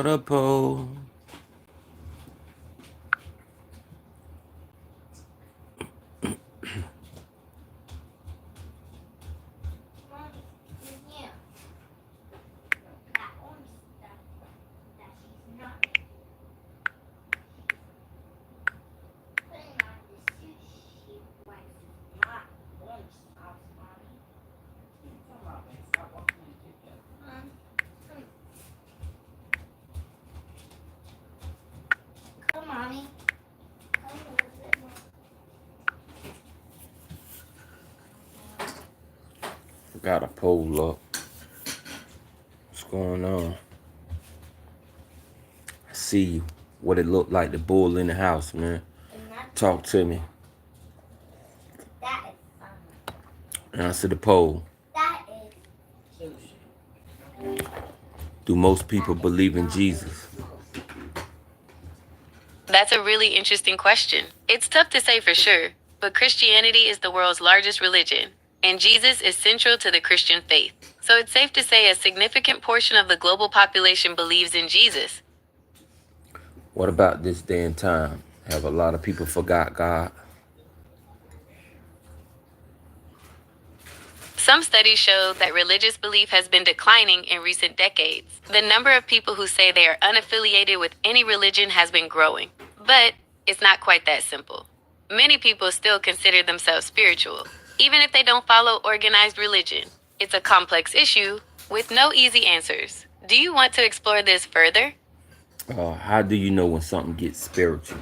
got a pole. Got a pole up. What's going on? See what it looked like, the bull in the house, man. Talk to me. Answer the poll. Do most people believe in Jesus? That's a really interesting question. It's tough to say for sure, but Christianity is the world's largest religion, and Jesus is central to the Christian faith. So it's safe to say a significant portion of the global population believes in Jesus. What about this day and time? Have a lot of people forgot God? Some studies show that religious belief has been declining in recent decades. The number of people who say they are unaffiliated with any religion has been growing. But it's not quite that simple. Many people still consider themselves spiritual, even if they don't follow organized religion. It's a complex issue with no easy answers. Do you want to explore this further? How do you know when something gets spiritual?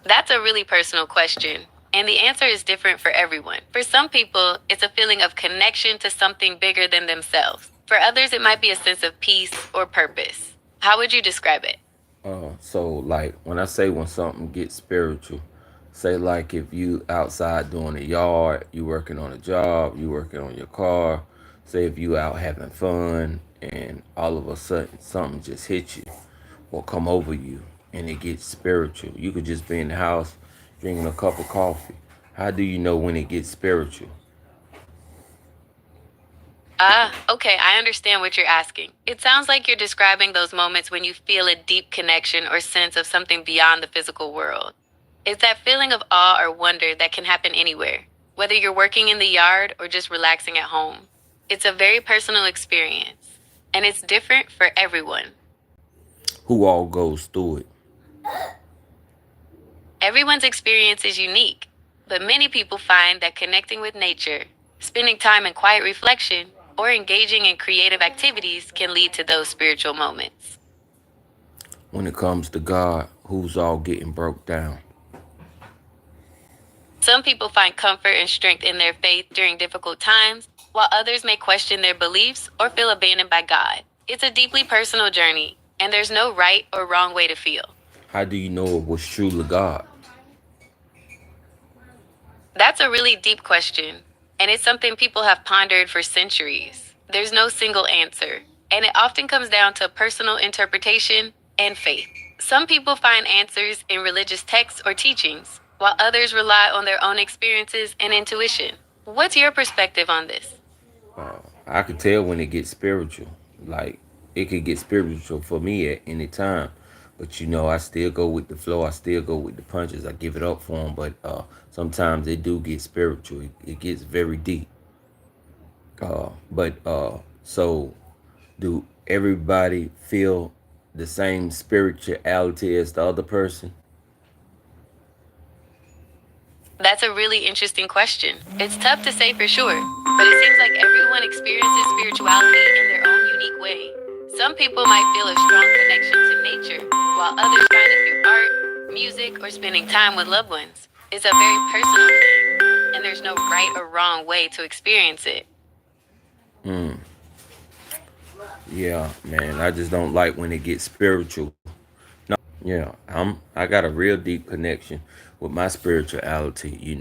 That's a really personal question, and the answer is different for everyone. For some people, it's a feeling of connection to something bigger than themselves. For others, it might be a sense of peace or purpose. How would you describe it? So like when I say when something gets spiritual, say like if you outside doing the yard, you working on a job, you working on your car. Say if you out having fun and all of a sudden something just hit you or come over you and it gets spiritual. You could just be in the house drinking a cup of coffee. How do you know when it gets spiritual? Okay, I understand what you're asking. It sounds like you're describing those moments when you feel a deep connection or sense of something beyond the physical world. It's that feeling of awe or wonder that can happen anywhere, whether you're working in the yard or just relaxing at home. It's a very personal experience, and it's different for everyone. Who all goes through it? Everyone's experience is unique, but many people find that connecting with nature, spending time in quiet reflection, or engaging in creative activities can lead to those spiritual moments. When it comes to God, who's all getting broke down? Some people find comfort and strength in their faith during difficult times, while others may question their beliefs or feel abandoned by God. It's a deeply personal journey, and there's no right or wrong way to feel. How do you know it was truly God? That's a really deep question, and it's something people have pondered for centuries. There's no single answer, and it often comes down to personal interpretation and faith. Some people find answers in religious texts or teachings, while others rely on their own experiences and intuition. What's your perspective on this? I can tell when it gets spiritual. Like it could get spiritual for me at any time. But you know, I still go with the flow. I still go with the punches. I give it up for them. But sometimes it do get spiritual. It gets very deep. But so do everybody feel the same spirituality as the other person? That's a really interesting question. It's tough to say for sure, but it seems like everyone experiences spirituality in their own unique way. Some people might feel a strong connection to nature, while others find it through art, music, or spending time with loved ones. It's a very personal thing, and there's no right or wrong way to experience it. Yeah, man. I just don't like when it gets spiritual. Yeah, I got a real deep connection with my spirituality.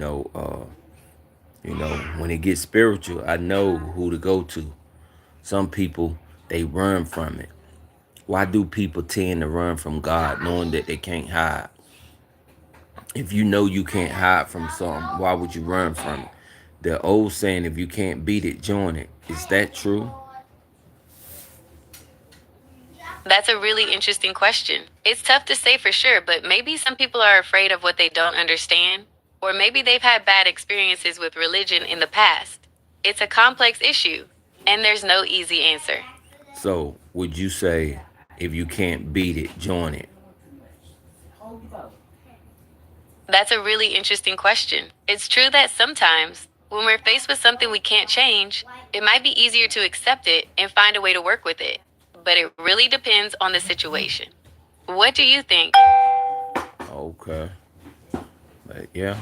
When it gets spiritual, I know who to go to. Some people they run from it. Why do people tend to run from God knowing that they can't hide? If you know you can't hide from something, why would you run from it? The old saying, if you can't beat it, join it. Is that true? That's a really interesting question. It's tough to say for sure, but maybe some people are afraid of what they don't understand, or maybe they've had bad experiences with religion in the past. It's a complex issue, and there's no easy answer. So, would you say if you can't beat it, join it? That's a really interesting question. It's true that sometimes, when we're faced with something we can't change, it might be easier to accept it and find a way to work with it. But it really depends on the situation. What do you think? Okay. But yeah,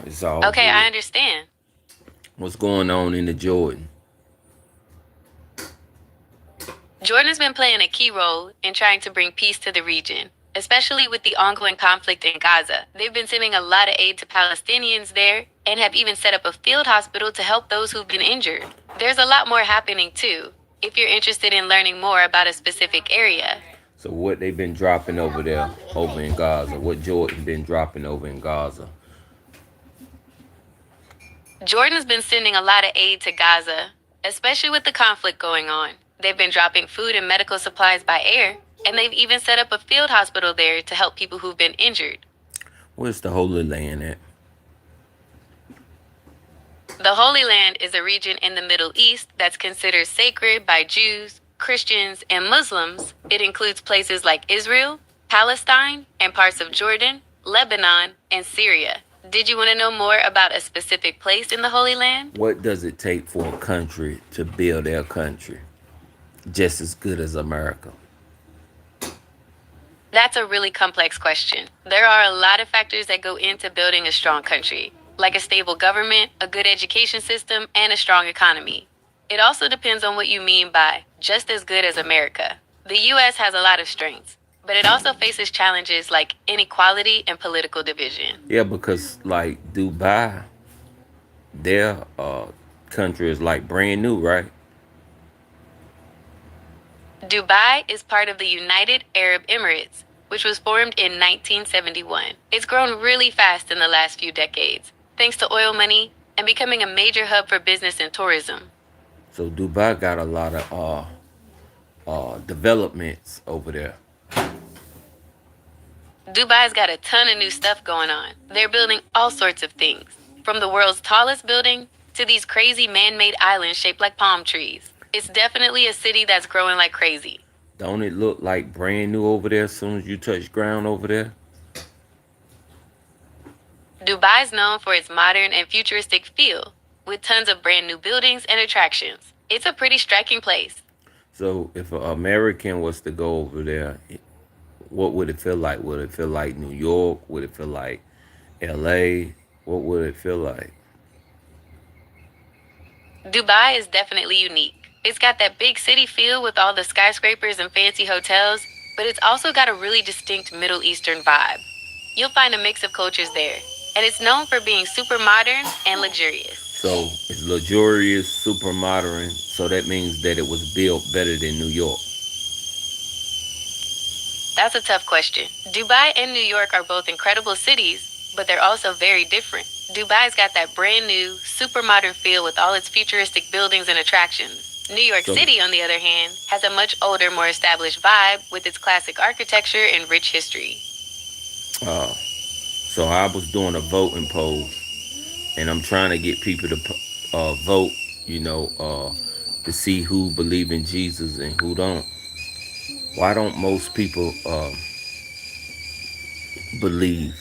it's all Okay, I good. understand. What's going on in the Jordan? Jordan has been playing a key role in trying to bring peace to the region, especially with the ongoing conflict in Gaza. They've been sending a lot of aid to Palestinians there and have even set up a field hospital to help those who've been injured. There's a lot more happening too, if you're interested in learning more about a specific area. So what they been dropping over there, over in Gaza? What Jordan been dropping over in Gaza? Jordan's been sending a lot of aid to Gaza, especially with the conflict going on. They've been dropping food and medical supplies by air, and they've even set up a field hospital there to help people who've been injured. Where's the Holy Land at? The Holy Land is a region in the Middle East that's considered sacred by Jews, Christians, and Muslims. It includes places like Israel, Palestine, and parts of Jordan, Lebanon, and Syria. Did you want to know more about a specific place in the Holy Land? What does it take for a country to build their country just as good as America? That's a really complex question. There are a lot of factors that go into building a strong country, like a stable government, a good education system, and a strong economy. It also depends on what you mean by just as good as America. The US has a lot of strengths, but it also faces challenges like inequality and political division. Yeah, because like Dubai, their country is like brand new, right? Dubai is part of the United Arab Emirates, which was formed in 1971. It's grown really fast in the last few decades, thanks to oil money and becoming a major hub for business and tourism. So Dubai got a lot of developments over there. Dubai's got a ton of new stuff going on. They're building all sorts of things, from the world's tallest building to these crazy man made islands shaped like palm trees. It's definitely a city that's growing like crazy. Don't it look like brand new over there as soon as you touch ground over there? Dubai's known for its modern and futuristic feel, with tons of brand new buildings and attractions. It's a pretty striking place. So if an American was to go over there, what would it feel like? Would it feel like New York? Would it feel like LA? What would it feel like? Dubai is definitely unique. It's got that big city feel with all the skyscrapers and fancy hotels, but it's also got a really distinct Middle Eastern vibe. You'll find a mix of cultures there, and it's known for being super modern and luxurious. So it's luxurious, super modern. So that means that it was built better than New York. That's a tough question. Dubai and New York are both incredible cities, but they're also very different. Dubai's got that brand new, super modern feel with all its futuristic buildings and attractions. New York So City, on the other hand, has a much older, more established vibe with its classic architecture and rich history. uh, so I was doing a voting poll, and I'm trying to get people to vote. You know, to see who believe in Jesus and who don't. Why don't most people believe?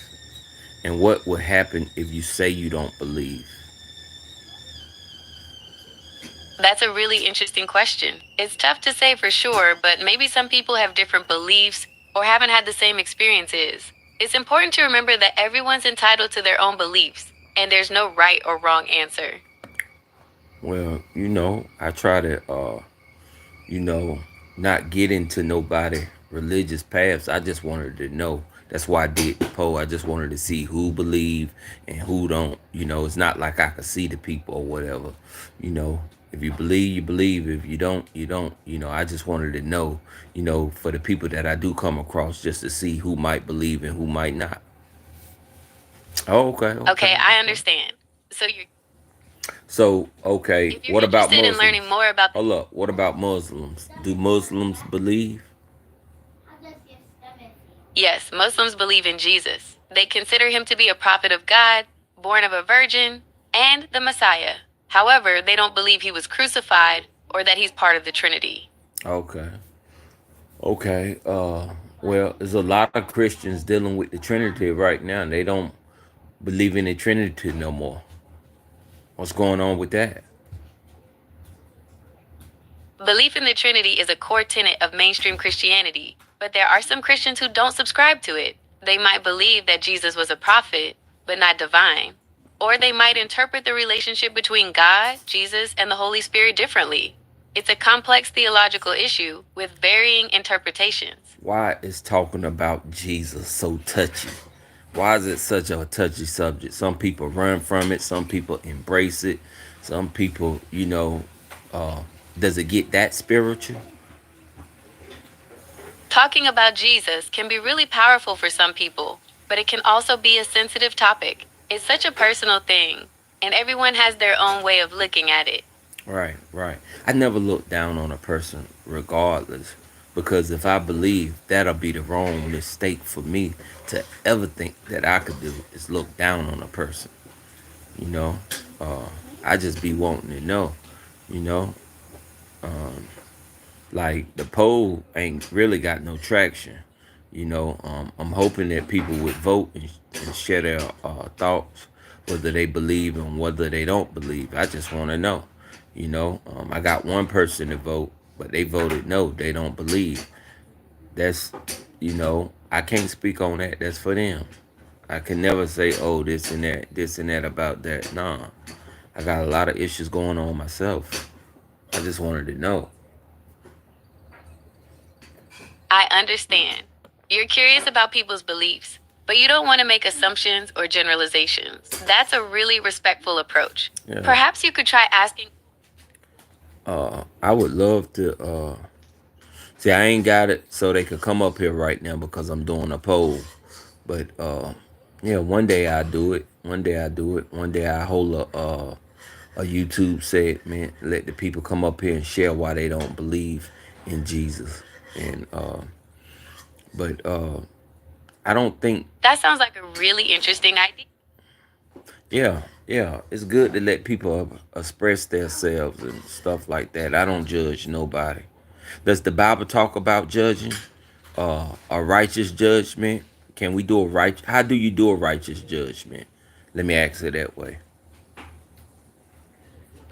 And what would happen if you say you don't believe? That's a really interesting question. It's tough to say for sure, but maybe some people have different beliefs or haven't had the same experiences. It's important to remember that everyone's entitled to their own beliefs, and there's no right or wrong answer. Well, I try to, you know, not get into nobody religious paths. I just wanted to know. That's why I did the poll. I just wanted to see who believe and who don't. It's not like I could see the people or whatever. If you believe, you believe. If you don't, you don't. I just wanted to know, for the people that I do come across, just to see who might believe and who might not. Oh, okay, Okay, okay, I okay. understand. So you're So, okay, If you're what about interested in learning Muslims? more about Hold up. What about Muslims? Do Muslims believe? Yes, Muslims believe in Jesus. They consider him to be a prophet of God, born of a virgin, and the Messiah. However, they don't believe he was crucified or that he's part of the Trinity. Okay. Okay. Well, there's a lot of Christians dealing with the Trinity right now, and they don't believe in the Trinity no more. What's going on with that? Belief in the Trinity is a core tenet of mainstream Christianity, but there are some Christians who don't subscribe to it. They might believe that Jesus was a prophet, but not divine. Or they might interpret the relationship between God, Jesus, and the Holy Spirit differently. It's a complex theological issue with varying interpretations. Why is talking about Jesus so touchy? Why is it such a touchy subject? Some people run from it. Some people embrace it. Some people, uh, does it get that spiritual? Talking about Jesus can be really powerful for some people, but it can also be a sensitive topic. It's such a personal thing, and everyone has their own way of looking at it. Right, right. I never look down on a person regardless. Because if I believe, that'll be the wrong mistake for me to ever think that I could do is look down on a person. You know, uh, I just be wanting to know. You know, like the poll ain't really got no traction. I'm hoping that people would vote and share their thoughts, whether they believe and whether they don't believe. I just want to know. I got one person to vote, but they voted no. They don't believe. That's, I can't speak on that. That's for them. I can never say, oh, this and that about that. Nah, I got a lot of issues going on myself. I just wanted to know. I understand. You're curious about people's beliefs, but you don't want to make assumptions or generalizations. That's a really respectful approach. Yeah. Perhaps you could try asking. I would love to see. I ain't got it, so they could come up here right now because I'm doing a poll. But yeah, one day I do it. One day I do it. One day I hold a YouTube segment, let the people come up here and share why they don't believe in Jesus. And but I don't think. That sounds like a really interesting idea. Yeah, yeah, it's good to let people express themselves and stuff like that. I don't judge nobody. Does the Bible talk about judging? A righteous judgment? Can we do a right? How do you do a righteous judgment? Let me ask it that way.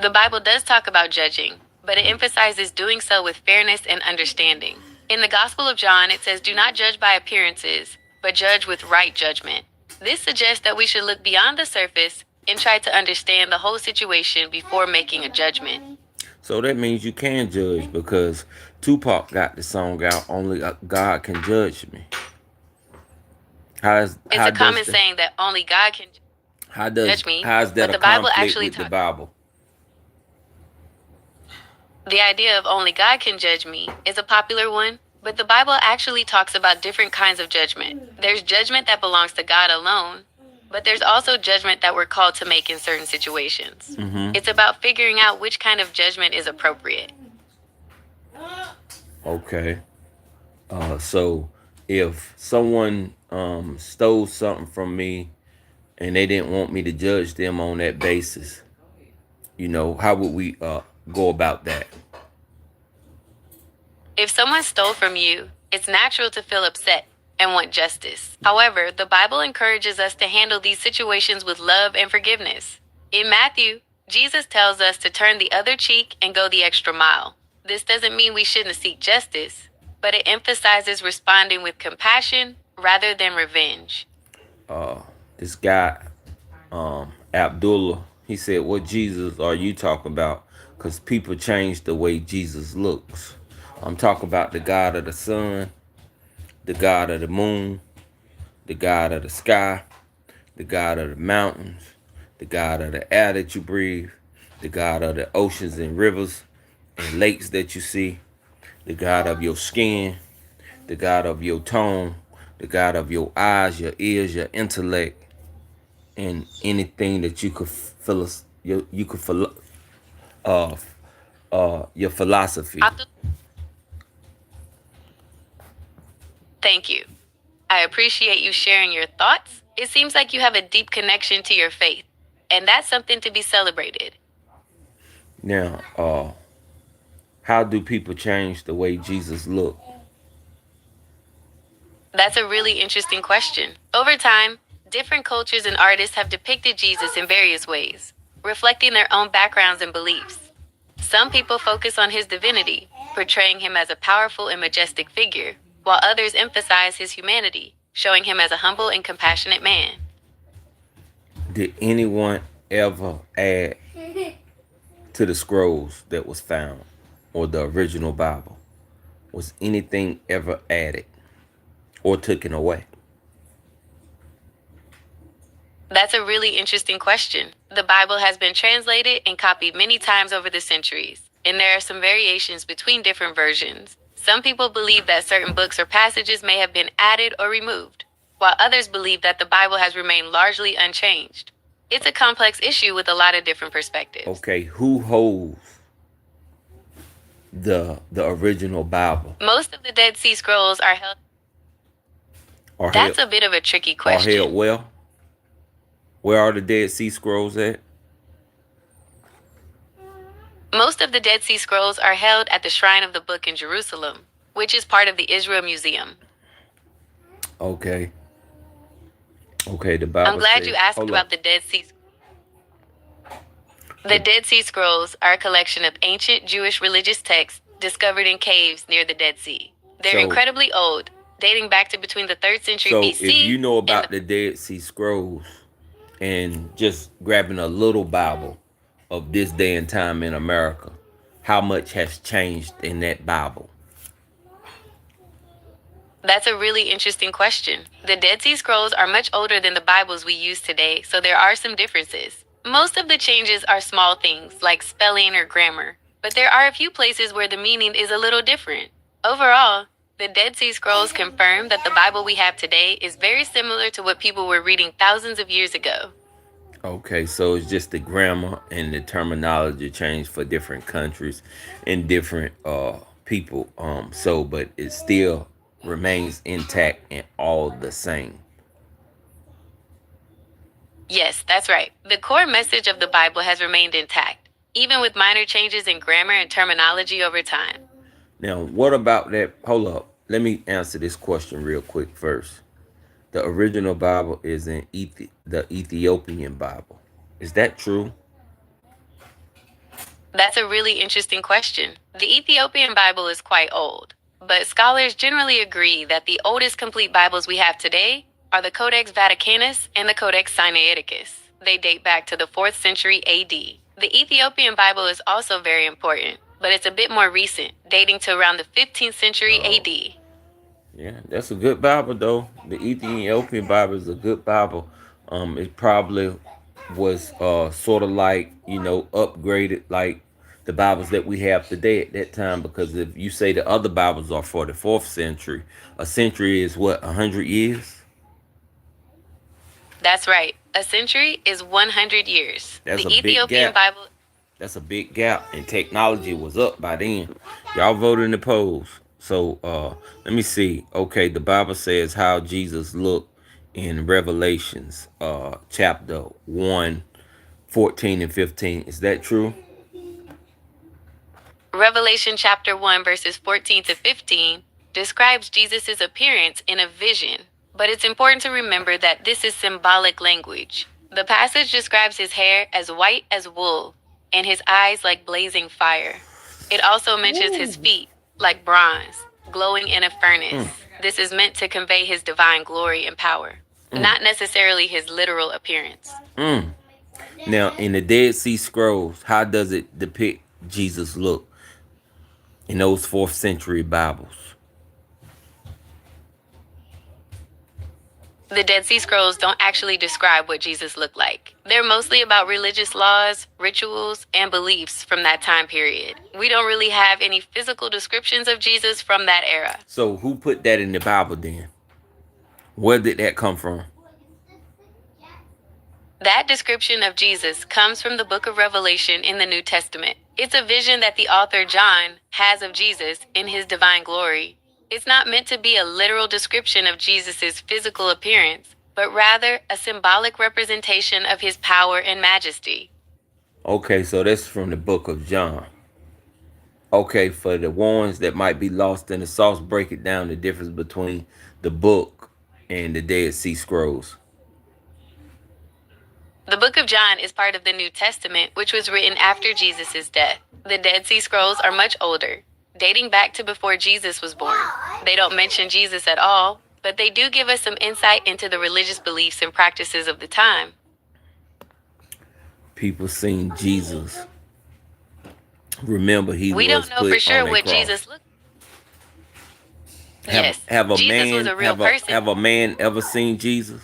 The Bible does talk about judging, but it emphasizes doing so with fairness and understanding. In the Gospel of John, it says, "Do not judge by appearances, but judge with right judgment." This suggests that we should look beyond the surface and try to understand the whole situation before making a judgment. So that means you can judge because Tupac got the song out. Only God can judge me. It's How a does common the saying that only God can judge me, how is that but a the Bible conflict actually with the talks. Bible? The idea of only God can judge me is a popular one, but the Bible actually talks about different kinds of judgment. There's judgment that belongs to God alone, but there's also judgment that we're called to make in certain situations. Mm-hmm. It's about figuring out which kind of judgment is appropriate. Okay. So if someone stole something from me and they didn't want me to judge them on that basis, how would we go about that? If someone stole from you, it's natural to feel upset and want justice. However, the Bible encourages us to handle these situations with love and forgiveness. In Matthew, Jesus tells us to turn the other cheek and go the extra mile. This doesn't mean we shouldn't seek justice, but it emphasizes responding with compassion rather than revenge. This guy, Abdullah, he said, "What Jesus are you talking about? Because people change the way Jesus looks. I'm talking about the God of the sun, the God of the moon, the God of the sky, the God of the mountains, the God of the air that you breathe, the God of the oceans and rivers and lakes that you see, the God of your skin, the God of your tone, the God of your eyes, your ears, your intellect, and anything that you could you could uh your philosophy. Thank you. I appreciate you sharing your thoughts. It seems like you have a deep connection to your faith, and that's something to be celebrated. Now, how do people change the way Jesus looked? That's a really interesting question. Over time, different cultures and artists have depicted Jesus in various ways, reflecting their own backgrounds and beliefs. Some people focus on his divinity, portraying him as a powerful and majestic figure, while others emphasize his humanity, showing him as a humble and compassionate man. Did anyone ever add to the scrolls that was found or the original Bible? Was anything ever added or taken away? That's a really interesting question. The Bible has been translated and copied many times over the centuries, and there are some variations between different versions. Some people believe that certain books or passages may have been added or removed, while others believe that the Bible has remained largely unchanged. It's a complex issue with a lot of different perspectives. Okay, who holds the original Bible? Most of the Dead Sea Scrolls are held. Or That's held, a bit of a tricky or held question. well? Where are the Dead Sea Scrolls at? Most of the Dead Sea Scrolls are held at the Shrine of the Book in Jerusalem, which is part of the Israel Museum. Okay. Okay, the Bible I'm glad says, you asked hold about up. the Dead Sea. The Dead Sea Scrolls are a collection of ancient Jewish religious texts discovered in caves near the Dead Sea. They're So- incredibly old, dating back to between the 3rd century So BC. if you know and about the Dead Sea Scrolls and just grabbing a little Bible of this day and time in America, how much has changed in that Bible? That's a really interesting question. The Dead Sea Scrolls are much older than the Bibles we use today, so there are some differences. Most of the changes are small things, like spelling or grammar, but there are a few places where the meaning is a little different. Overall, the Dead Sea Scrolls confirm that the Bible we have today is very similar to what people were reading thousands of years ago. Okay, so it's just the grammar and the terminology changed for different countries and different people. But it still remains intact and all the same. Yes, that's right. The core message of the Bible has remained intact, even with minor changes in grammar and terminology over time. Now, what about that? Hold up. Let me answer this question real quick first. The original Bible is in the Ethiopian Bible. Is that true? That's a really interesting question. The Ethiopian Bible is quite old, but scholars generally agree that the oldest complete Bibles we have today are the Codex Vaticanus and the Codex Sinaiticus. They date back to the 4th century AD. The Ethiopian Bible is also very important, but it's a bit more recent, dating to around the 15th century AD. Yeah, that's a good Bible though. The Ethiopian Bible is a good Bible. It probably was sort of like, upgraded like the Bibles that we have today at that time, because if you say the other Bibles are for the 4th century, a century is what, 100 years? That's right. A century is 100 years. That's The a big Ethiopian gap. Bible. That's a big gap, and technology was up by then. Y'all voted in the polls. So let me see. Okay, the Bible says how Jesus looked in Revelations chapter 1, 14 and 15. Is that true? Revelation chapter 1, verses 14 to 15 describes Jesus' appearance in a vision, but it's important to remember that this is symbolic language. The passage describes his hair as white as wool and his eyes like blazing fire. It also mentions his feet like bronze, glowing in a furnace. This is meant to convey his divine glory and power, not necessarily his literal appearance. Now, in the Dead Sea Scrolls, how does it depict Jesus' look in those 4th century Bibles? The Dead Sea Scrolls don't actually describe what Jesus looked like. They're mostly about religious laws, rituals, and beliefs from that time period. We don't really have any physical descriptions of Jesus from that era. So who put that in the Bible then? Where did that come from? That description of Jesus comes from the book of Revelation in the New Testament. It's a vision that the author John has of Jesus in his divine glory. It's not meant to be a literal description of Jesus' physical appearance, but rather a symbolic representation of his power and majesty. Okay, so that's from the book of John. Okay, for the ones that might be lost in the sauce, break it down, the difference between the book and the Dead Sea Scrolls. The book of John is part of the New Testament, which was written after Jesus' death. The Dead Sea Scrolls are much older, dating back to before Jesus was born. They don't mention Jesus at all, but they do give us some insight into the religious beliefs and practices of the time. People seen Jesus. Remember, he We was don't know for put sure on a what cross. Jesus looked Yes, Have a Jesus was man a real person. have a man ever seen Jesus?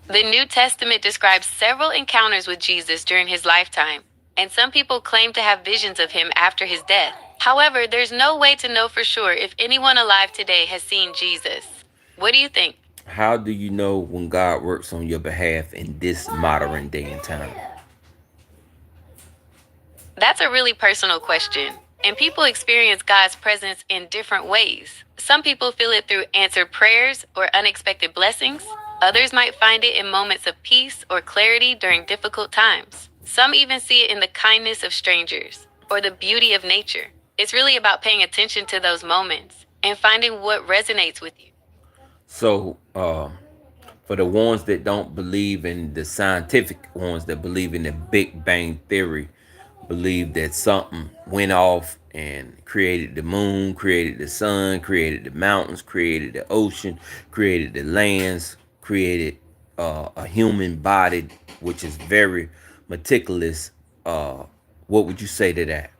The New Testament describes several encounters with Jesus during his lifetime, and some people claim to have visions of him after his death. However, there's no way to know for sure if anyone alive today has seen Jesus. What do you think? How do you know when God works on your behalf in this modern day and time? That's a really personal question, and people experience God's presence in different ways. Some people feel it through answered prayers or unexpected blessings. Others might find it in moments of peace or clarity during difficult times. Some even see it in the kindness of strangers or the beauty of nature. It's really about paying attention to those moments and finding what resonates with you. So, for the ones that don't believe in the scientific ones that believe in the Big Bang Theory, believe that something went off and created the moon, created the sun, created the mountains, created the ocean, created the lands, created a human body, which is very meticulous. What would you say to that?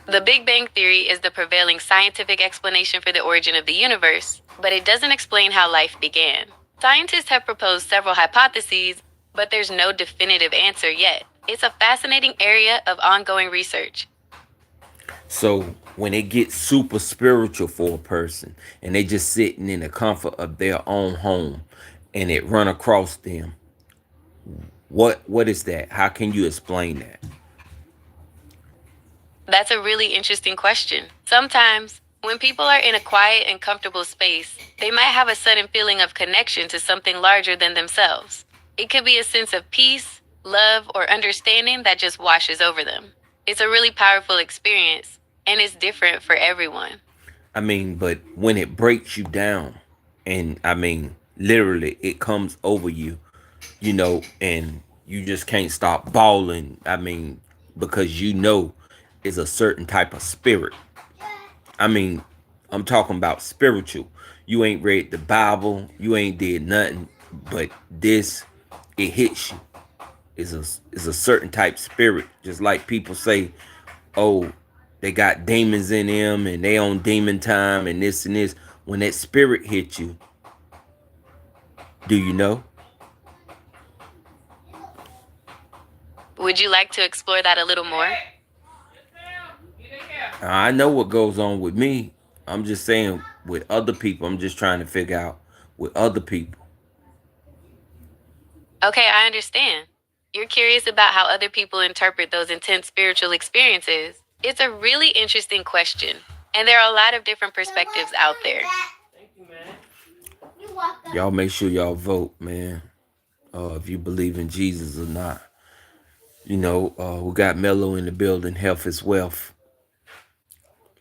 The Big Bang Theory is the prevailing scientific explanation for the origin of the universe, but it doesn't explain how life began. Scientists have proposed several hypotheses, but there's no definitive answer yet. It's a fascinating area of ongoing research. So when it gets super spiritual for a person and they just sitting in the comfort of their own home and it run across them, what is that? How can you explain that? That's a really interesting question. Sometimes, when people are in a quiet and comfortable space, they might have a sudden feeling of connection to something larger than themselves. It could be a sense of peace, love, or understanding that just washes over them. It's a really powerful experience, and it's different for everyone. I mean, but when it breaks you down, and I mean, literally, it comes over you, and you just can't stop bawling. I mean, because it's a certain type of spirit. I mean, I'm talking about spiritual. You ain't read the Bible, you ain't did nothing, but this, it hits you. It's a certain type spirit. Just like people say, oh, they got demons in them and they on demon time and this and this. When that spirit hits you, do you know? Would you like to explore that a little more? I know what goes on with me. I'm just saying with other people. I'm just trying to figure out with other people. Okay, I understand. You're curious about how other people interpret those intense spiritual experiences. It's a really interesting question, and there are a lot of different perspectives out there. Y'all make sure y'all vote, man. If you believe in Jesus or not. We got Mello in the building. Health is wealth.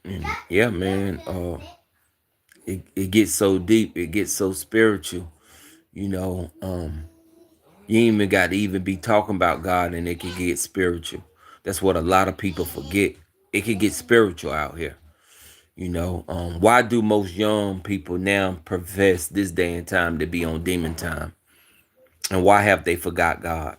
And yeah, man. It gets so deep. It gets so spiritual. You ain't even got to even be talking about God, and it can get spiritual. That's what a lot of people forget. It can get spiritual out here. Why do most young people now profess this day and time to be on demon time? And why have they forgot God?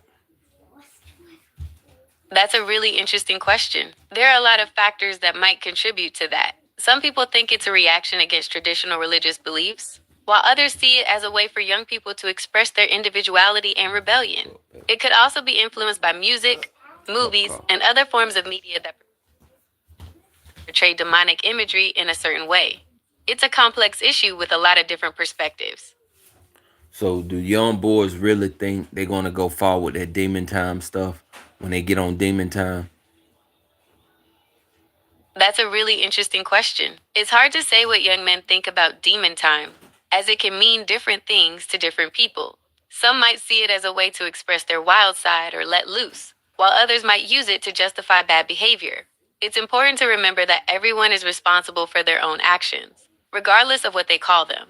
That's a really interesting question. There are a lot of factors that might contribute to that. Some people think it's a reaction against traditional religious beliefs, while others see it as a way for young people to express their individuality and rebellion. It could also be influenced by music, movies, and other forms of media that portray demonic imagery in a certain way. It's a complex issue with a lot of different perspectives. So do young boys really think they're gonna go forward with that demon time stuff when they get on demon time? That's a really interesting question. It's hard to say what young men think about demon time, as it can mean different things to different people. Some might see it as a way to express their wild side or let loose, while others might use it to justify bad behavior. It's important to remember that everyone is responsible for their own actions, regardless of what they call them.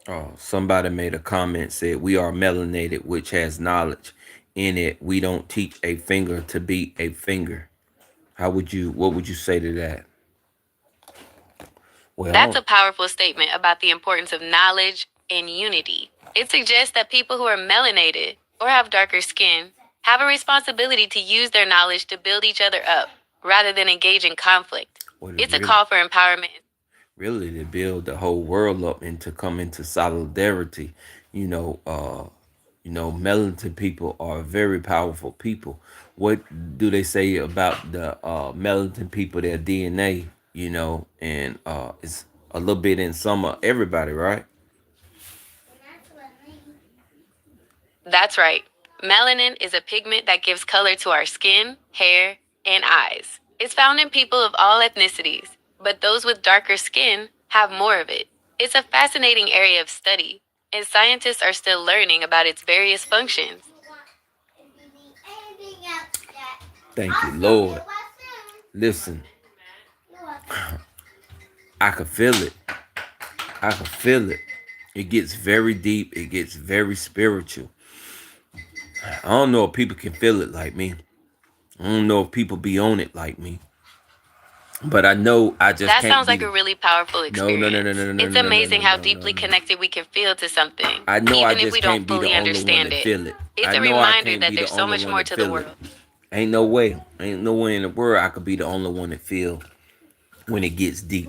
Oh, somebody made a comment said we are melanated, which has knowledge in it. We don't teach a finger to be a finger. What would you say to that? That's Well, a powerful statement about the importance of knowledge and unity. It suggests that people who are melanated or have darker skin have a responsibility to use their knowledge to build each other up rather than engage in conflict. what is It's a really call for empowerment. really to build the whole world up and to come into solidarity. You know, melanated people are very powerful people. What do they say about the melanated people? Their DNA, and it's a little bit in some of everybody, right? That's right. Melanin is a pigment that gives color to our skin, hair, and eyes. It's found in people of all ethnicities, but those with darker skin have more of it. It's a fascinating area of study, and scientists are still learning about its various functions. Thank you, Lord. Listen, I could feel it. I could feel it. It gets very deep. It gets very spiritual. I don't know if people can feel it like me. I don't know if people be on it like me. But I know I just That can't sounds be like a the. really powerful No, no, no, no, experience. no, no, It's no, no, no, amazing no, how no, no, deeply no. connected we can feel to something, I know I even if just we don't can't be the fully only one understand that it. feel it. It's I a know I reminder can't that be the there's so only much one more that to the feel it. world. Ain't no way. Ain't no way in the world I could be the only one that feel when it gets deep.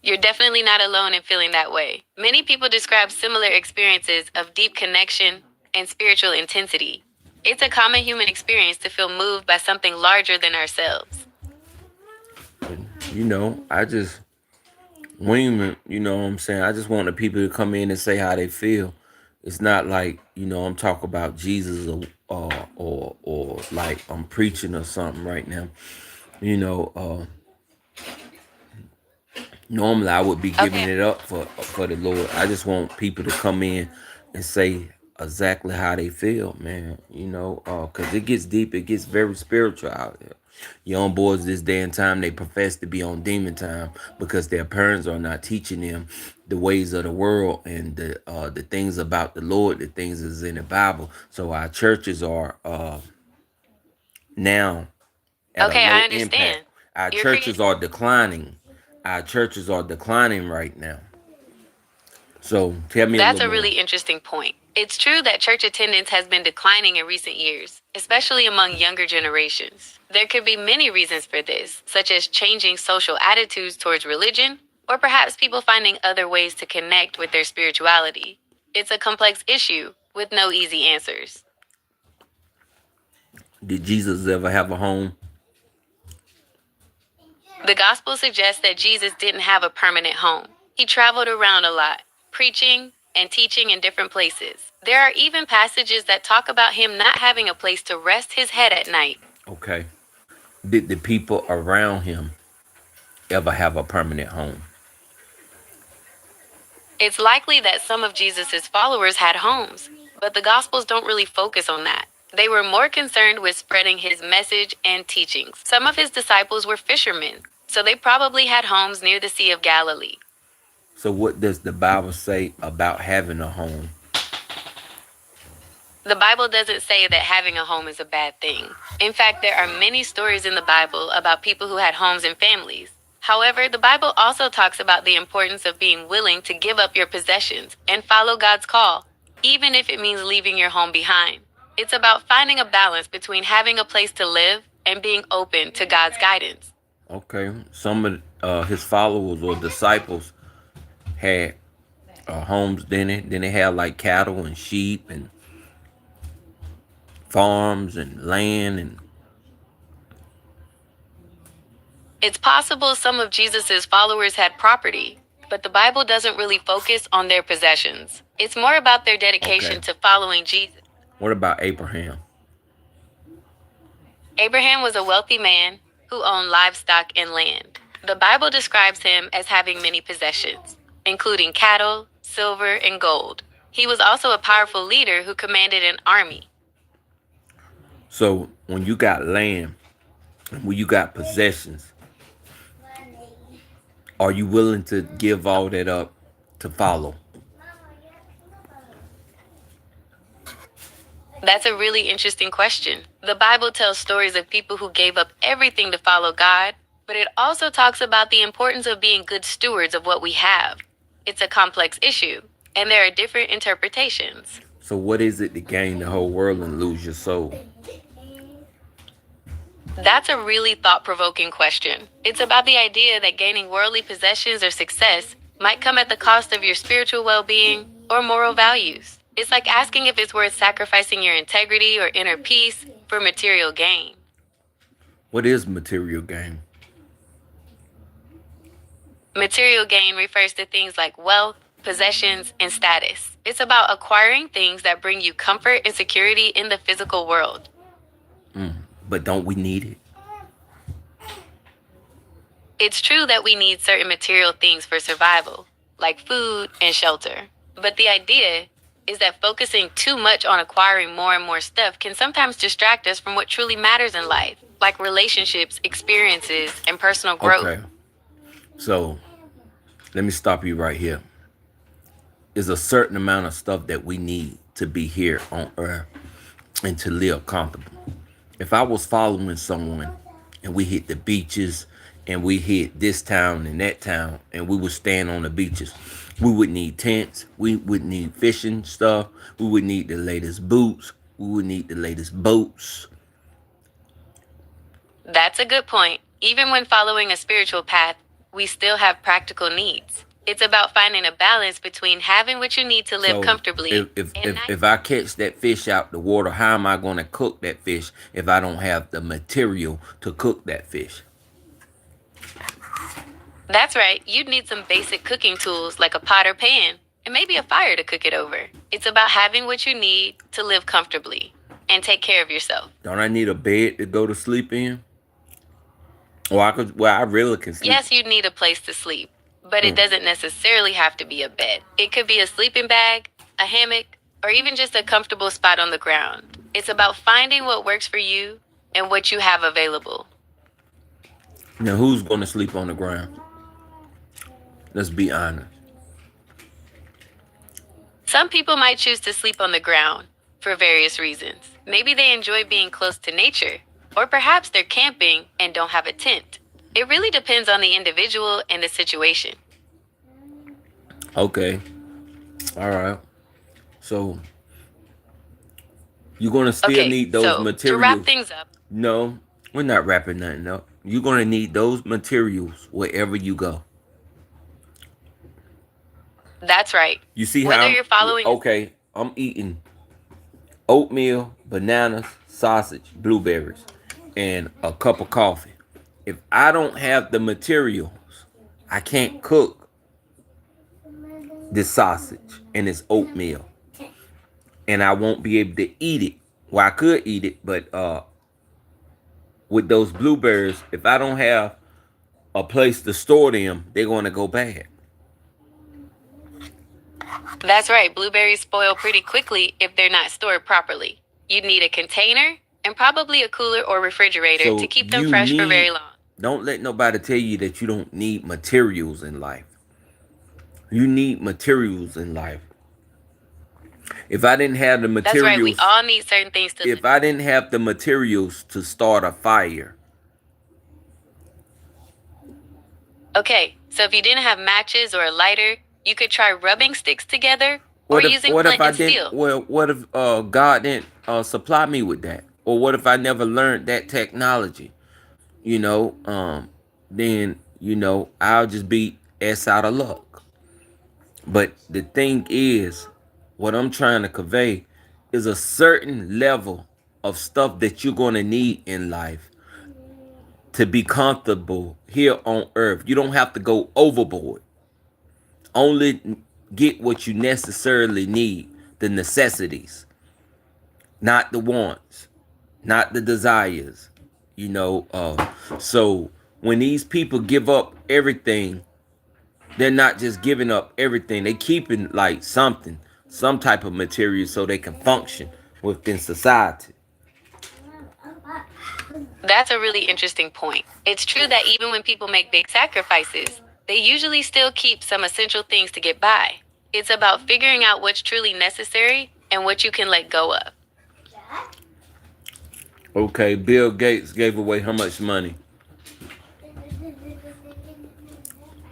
You're definitely not alone in feeling that way. Many people describe similar experiences of deep connection and spiritual intensity. It's a common human experience to feel moved by something larger than ourselves. And, I just women, what I'm saying? I just want the people to come in and say how they feel. It's not like, I'm talking about Jesus or like I'm preaching or something right now. You know, uh normally I would be giving Okay. it up for the Lord. I just want people to come in and say exactly how they feel, man. Cause it gets deep, it gets very spiritual out there. Young boys this day and time, they profess to be on demon time because their parents are not teaching them the ways of the world and the things about the Lord, the things that's in the Bible. So our churches are now at a Okay, I low impact. understand. Our You're creating. churches are declining. Our churches are declining right now. So tell me a That's little a more. really interesting point. It's true that church attendance has been declining in recent years, especially among younger generations. There could be many reasons for this, such as changing social attitudes towards religion, or perhaps people finding other ways to connect with their spirituality. It's a complex issue with no easy answers. Did Jesus ever have a home? The gospel suggests that Jesus didn't have a permanent home. He traveled around a lot, preaching and teaching in different places. There are even passages that talk about him not having a place to rest his head at night. Okay. Did the people around him ever have a permanent home? It's likely that some of Jesus' followers had homes, but the gospels don't really focus on that. They were more concerned with spreading his message and teachings. Some of his disciples were fishermen, so they probably had homes near the Sea of Galilee. So what does the Bible say about having a home? The Bible doesn't say that having a home is a bad thing. In fact, there are many stories in the Bible about people who had homes and families. However, the Bible also talks about the importance of being willing to give up your possessions and follow God's call, even if it means leaving your home behind. It's about finding a balance between having a place to live and being open to God's guidance. Okay. Some of his followers or disciples had homes. Then they had like cattle and sheep and farms and land and It's possible some of Jesus' followers had property, but the Bible doesn't really focus on their possessions. It's more about their dedication Okay. to following Jesus. What about Abraham? Abraham was a wealthy man who owned livestock and land. The Bible describes him as having many possessions, including cattle, silver, and gold. He was also a powerful leader who commanded an army. So when you got land, when you got possessions, are you willing to give all that up to follow? That's a really interesting question. The Bible tells stories of people who gave up everything to follow God, but it also talks about the importance of being good stewards of what we have. It's a complex issue, and there are different interpretations. So what is it to gain the whole world and lose your soul? That's a really thought provoking question. It's about the idea that gaining worldly possessions or success might come at the cost of your spiritual well being or moral values. It's like asking if it's worth sacrificing your integrity or inner peace for material gain. What is material gain? Material gain refers to things like wealth, possessions, and status. It's about acquiring things that bring you comfort and security in the physical world. But don't we need it? It's true that we need certain material things for survival, like food and shelter. But the idea is that focusing too much on acquiring more and more stuff can sometimes distract us from what truly matters in life, like relationships, experiences, and personal growth. Okay. So let me stop you right here. There's a certain amount of stuff that we need to be here on earth and to live comfortable. If I was following someone and we hit the beaches and we hit this town and that town and we would stand on the beaches, we would need tents, we would need fishing stuff, we would need the latest boots, we would need the latest boats. That's a good point. Even when following a spiritual path, we still have practical needs. It's about finding a balance between having what you need to live So comfortably and not. if I catch that fish out the water, how am I going to cook that fish if I don't have the material to cook that fish? That's right, you'd need some basic cooking tools like a pot or pan, and maybe a fire to cook it over. It's about having what you need to live comfortably and take care of yourself. Don't I need a bed to go to sleep in? Or I really can sleep. Yes, you'd need a place to sleep, but it doesn't necessarily have to be a bed. It could be a sleeping bag, a hammock, or even just a comfortable spot on the ground. It's about finding what works for you and what you have available. Now, who's going to sleep on the ground? Let's be honest. Some people might choose to sleep on the ground for various reasons. Maybe they enjoy being close to nature, or perhaps they're camping and don't have a tent. It really depends on the individual and the situation. Okay. All right. So you're going to still Okay, need those so to materials. wrap things up, No, we're not wrapping nothing up. You're going to need those materials wherever you go. that's right. You see Whether how you're following. Okay, I'm eating oatmeal, bananas, sausage, blueberries, and a cup of coffee. If I don't have the materials, I can't cook this sausage and this oatmeal. And I won't be able to eat it. Well, I could eat it, but with those blueberries, if I don't have a place to store them, they're going to go bad. That's right, blueberries spoil pretty quickly if they're not stored properly. You'd need a container and probably a cooler or refrigerator So to keep them you fresh for very need, long. don't let nobody tell you that you don't need materials in life. You need materials in life. If I didn't have the That's right, we materials, all need certain things to live. if I didn't have the materials to start a fire, Okay, so if you didn't have matches or a lighter, you could try rubbing sticks together or what if using what if flint I and didn't? steel. Well, what if God didn't supply me with that, or what if I never learned that technology? You know, then I'll just be s out of luck. But the thing is, what I'm trying to convey is a certain level of stuff that you're gonna need in life to be comfortable here on earth. You don't have to go overboard. Only get what you necessarily need, the necessities, not the wants, not the desires. You know, so when these people give up everything, they're not just giving up everything. They keeping like something, some type of material so they can function within society. That's a really interesting point. It's true that even when people make big sacrifices, they usually still keep some essential things to get by. It's about figuring out what's truly necessary and what you can let go of. Okay, Bill Gates gave away how much money?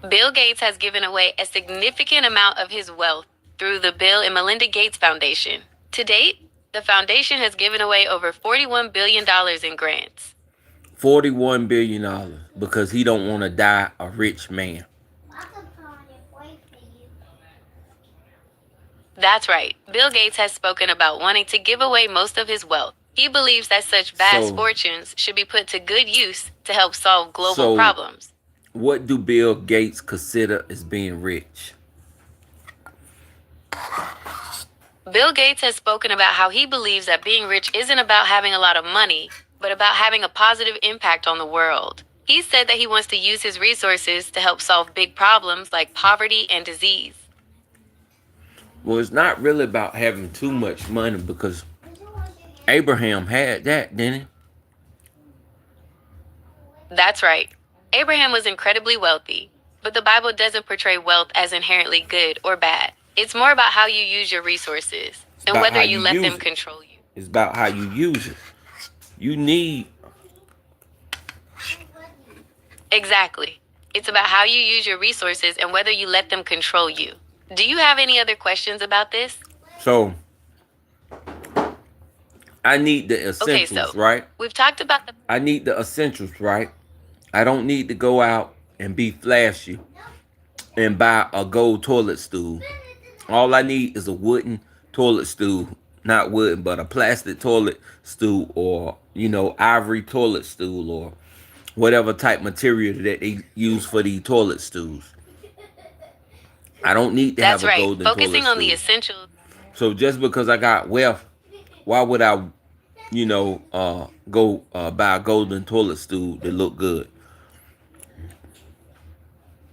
Bill Gates has given away a significant amount of his wealth through the Bill and Melinda Gates Foundation. To date, the foundation has given away over $41 billion in grants. $41 billion because he don't want to die a rich man. That's right. Bill Gates has spoken about wanting to give away most of his wealth. He believes that such vast fortunes should be put to good use to help solve global problems. What do Bill Gates consider as being rich? Bill Gates has spoken about how he believes that being rich isn't about having a lot of money, but about having a positive impact on the world. He said that he wants to use his resources to help solve big problems like poverty and disease. Well, it's not really about having too much money because Abraham had that, didn't he? That's right. Abraham was incredibly wealthy, but the Bible doesn't portray wealth as inherently good or bad. It's more about how you use your resources and whether you let them control you. It's about how you use it. You need... Exactly. It's about how you use your resources and whether you let them control you. Do you have any other questions about this? So, I need the essentials, right? We've talked about I need the essentials, right? I don't need to go out and be flashy and buy a gold toilet stool. All I need is a wooden toilet stool. Not wooden, but a plastic toilet stool or, you know, ivory toilet stool or whatever type material that they use for the toilet stools. I don't need to have a golden toilet stool. Focusing on the essentials. So just because I got wealth, why would I, you know, go buy a golden toilet stool that look good?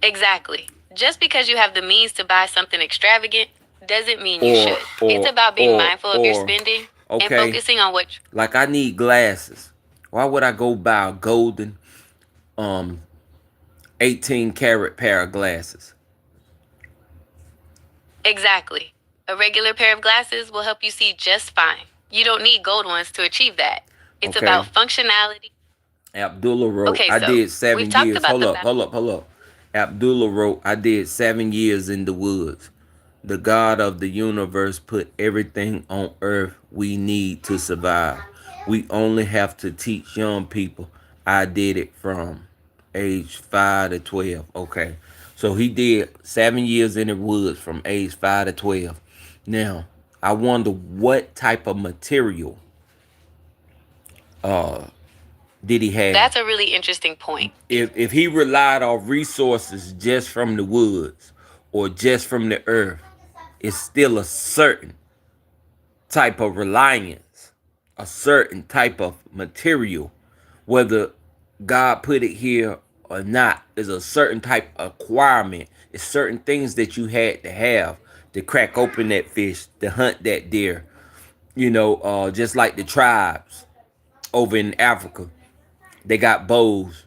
Exactly. Just because you have the means to buy something extravagant doesn't mean you should. It's about being mindful of your spending and focusing on what... Like I need glasses. Why would I go buy a golden 18 karat pair of glasses? Exactly. A regular pair of glasses will help you see just fine. You don't need gold ones to achieve that. It's about functionality. Abdullah wrote, I did 7 years. Hold up. Abdullah wrote, I did 7 years in the woods. The God of the universe put everything on earth we need to survive. We only have to teach young people. I did it from age 5 to 12. Okay. So he did 7 years in the woods from age 5 to 12. Now, I wonder what type of material did he have? That's a really interesting point. If he relied on resources just from the woods or just from the earth, it's still a certain type of reliance, a certain type of material, whether God put it here or not, is a certain type of requirement. It's certain things that you had to have to crack open that fish, to hunt that deer. You know, just like the tribes over in Africa. They got bows.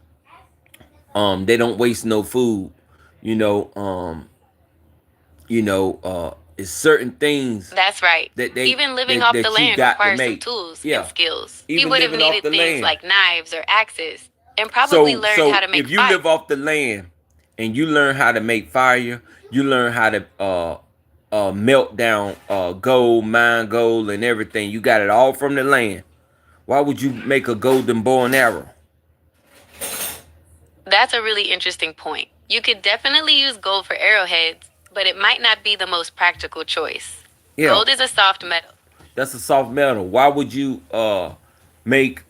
They don't waste no food. It's certain things. That's right. Even living off the land requires some tools and skills. He would have needed things like knives or axes and probably learned how to make fire. If you live off the land and you learn how to make fire, you learn how to melt down gold, mine gold and everything. You got it all from the land. Why would you make a golden bow and arrow? That's a really interesting point. You could definitely use gold for arrowheads, but it might not be the most practical choice. Yeah. Gold is a soft metal. That's a soft metal. Why would you make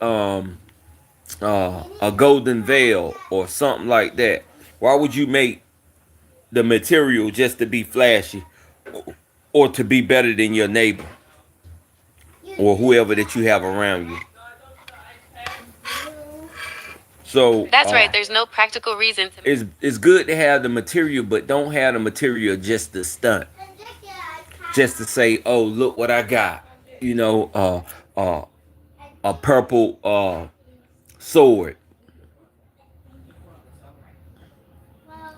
a golden veil or something like that? Why would you make the material just to be flashy or to be better than your neighbor or whoever that you have around you? So That's right, there's no practical reason to. it's good to have the material, but don't have the material just to stunt, just to say, "Oh, look what I got." You know, a purple sword.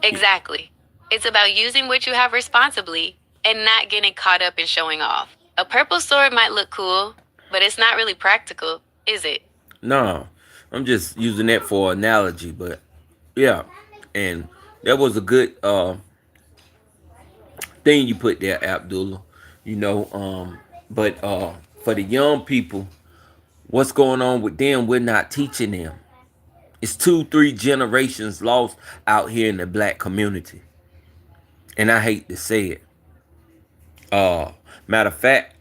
Exactly. It's about using what you have responsibly and not getting caught up in showing off. A purple sword might look cool, but it's not really practical, is it? No, I'm just using that for analogy, but yeah, and that was a good thing you put there, Abdullah. You know, but for the young people, what's going on with them? We're not teaching them. It's 2, 3 generations lost out here in the black community, and I hate to say it. Matter of fact,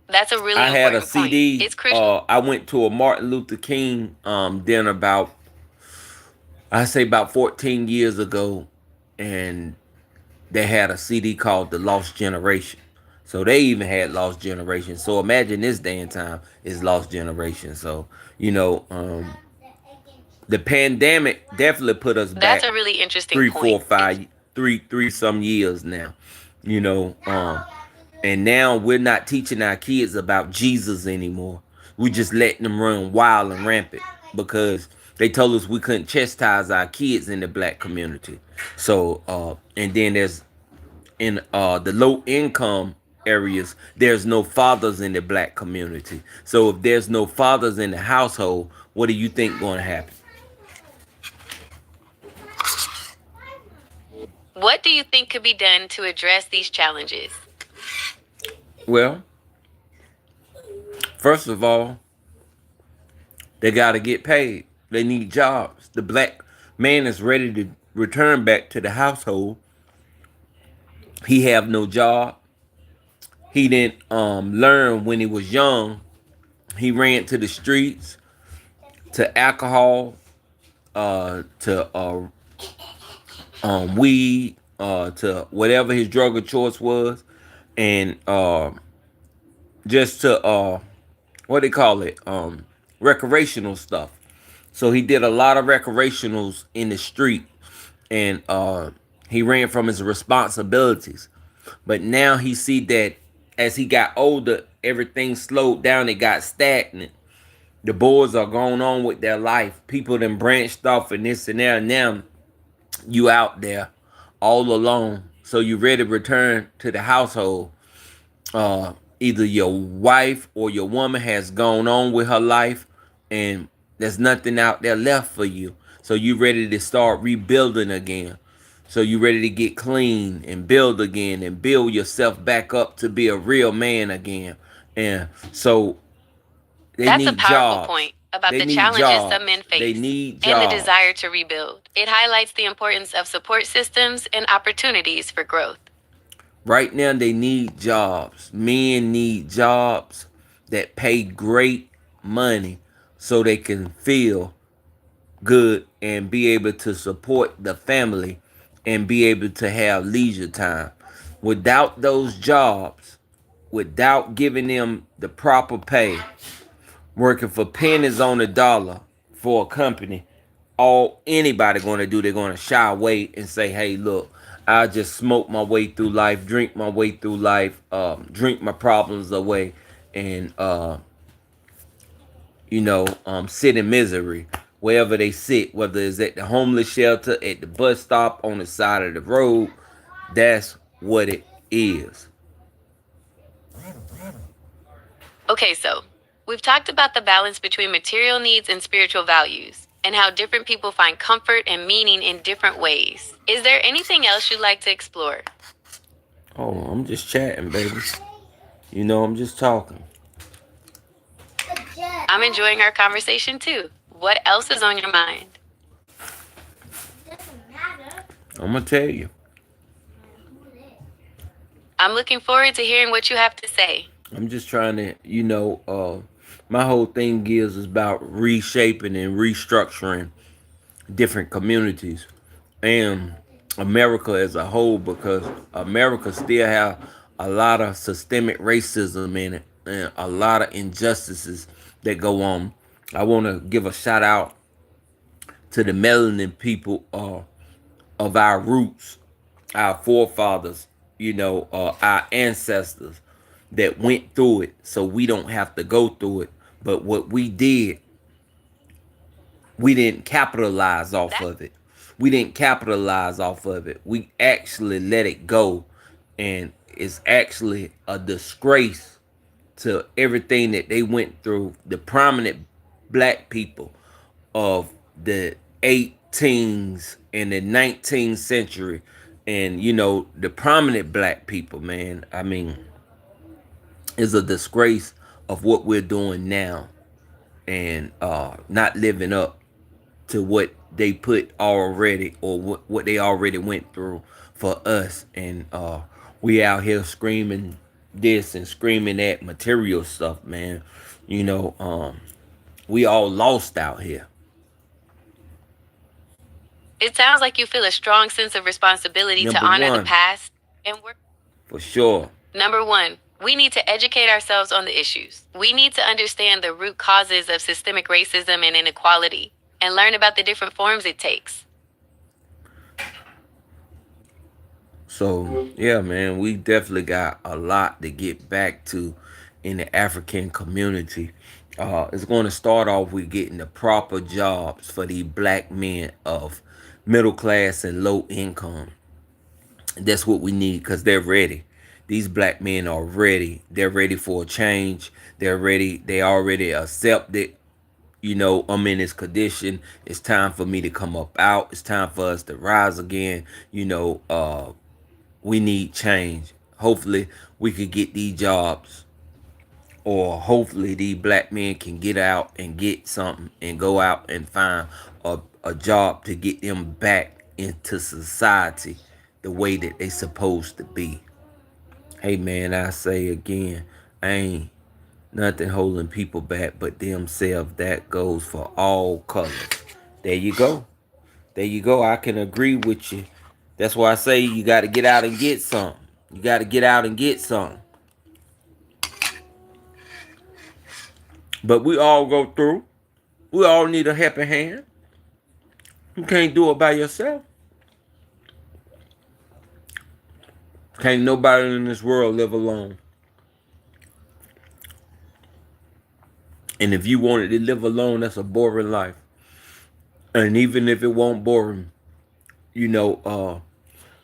That's a really I had a important point. CD. It's crucial. I went to a Martin Luther King dinner about, I say about 14 years ago, and they had a CD called The Lost Generation. So they even had Lost Generation. So imagine this day and time is Lost Generation. So, you know, the pandemic definitely put us That's back a really interesting three, point. four, five, three some years now. You know, and now we're not teaching our kids about Jesus anymore. We just letting them run wild and rampant because they told us we couldn't chastise our kids in the black community. So, and then there's in the low income areas, there's no fathers in the black community. So if there's no fathers in the household, what do you think going to happen? What do you think could be done to address these challenges? Well, first of all, they got to get paid. They need jobs. The black man is ready to return back to the household. He have no job. He didn't learn when he was young. He ran to the streets, to alcohol, to weed, to whatever his drug of choice was, and just to what they call it, recreational stuff. So he did a lot of recreationals in the street, and he ran from his responsibilities. But now he see that as he got older, everything slowed down. It got stagnant. The boys are going on with their life. People then branched off and this and that. And now you out there all alone. So you ready to return to the household. Either your wife or your woman has gone on with her life and there's nothing out there left for you. So you ready to start rebuilding again. So you ready to get clean and build again and build yourself back up to be a real man again. And so they That's a need powerful jobs. point about They the need challenges some jobs. men They face need and the jobs. desire to rebuild. It highlights the importance of support systems and opportunities for growth. Right now, they need jobs. Men need jobs that pay great money so they can feel good and be able to support the family and be able to have leisure time. Without those jobs, without giving them the proper pay, working for pennies on the dollar for a company, all anybody going to do, they're going to shy away and say, hey, look, I just smoke my way through life, drink my way through life, drink my problems away, and sit in misery wherever they sit, whether it's at the homeless shelter, at the bus stop, on the side of the road. That's what it is. Okay, so we've talked about the balance between material needs and spiritual values, and how different people find comfort and meaning in different ways. Is there anything else you'd like to explore? Oh, I'm just chatting, baby. I'm just talking. I'm enjoying our conversation too. What else is on your mind? I'm gonna tell you. I'm looking forward to hearing what you have to say. I'm just trying to, My whole thing is about reshaping and restructuring different communities and America as a whole, because America still have a lot of systemic racism in it and a lot of injustices that go on. I want to give a shout out to the melanin people of our roots, our forefathers, our ancestors that went through it so we don't have to go through it. But what we did, we didn't capitalize off of it. We didn't capitalize off of it. We actually let it go. And it's actually a disgrace to everything that they went through. The prominent black people of the 18s and the 19th century, and the prominent black people, man, I mean, is a disgrace of what we're doing now, and not living up to what they put already, or what they already went through for us. And we out here screaming this and screaming that material stuff, man. We all lost out here. It sounds like you feel a strong sense of responsibility to Number honor the one, past and work. for sure. Number one, we need to educate ourselves on the issues. We need to understand the root causes of systemic racism and inequality and learn about the different forms it takes. So yeah, man, we definitely got a lot to get back to in the African community. It's going to start off with getting the proper jobs for the black men of middle class and low income. That's what we need, because they're ready. These black men are ready. They're ready for a change. They're ready. They already accept it. I'm in this condition. It's time for me to come up out. It's time for us to rise again. We need change. Hopefully, we could get these jobs, or hopefully these black men can get out and get something and go out and find a job to get them back into society the way that they supposed to be. Hey man, I say again, I ain't nothing holding people back but themselves. That goes for all colors. There you go. There you go. I can agree with you. That's why I say you got to get out and get some. You got to get out and get some. But we all go through. We all need a helping hand. You can't do it by yourself. Can't nobody in this world live alone. And if you wanted to live alone, that's a boring life. And even if it won't boring, you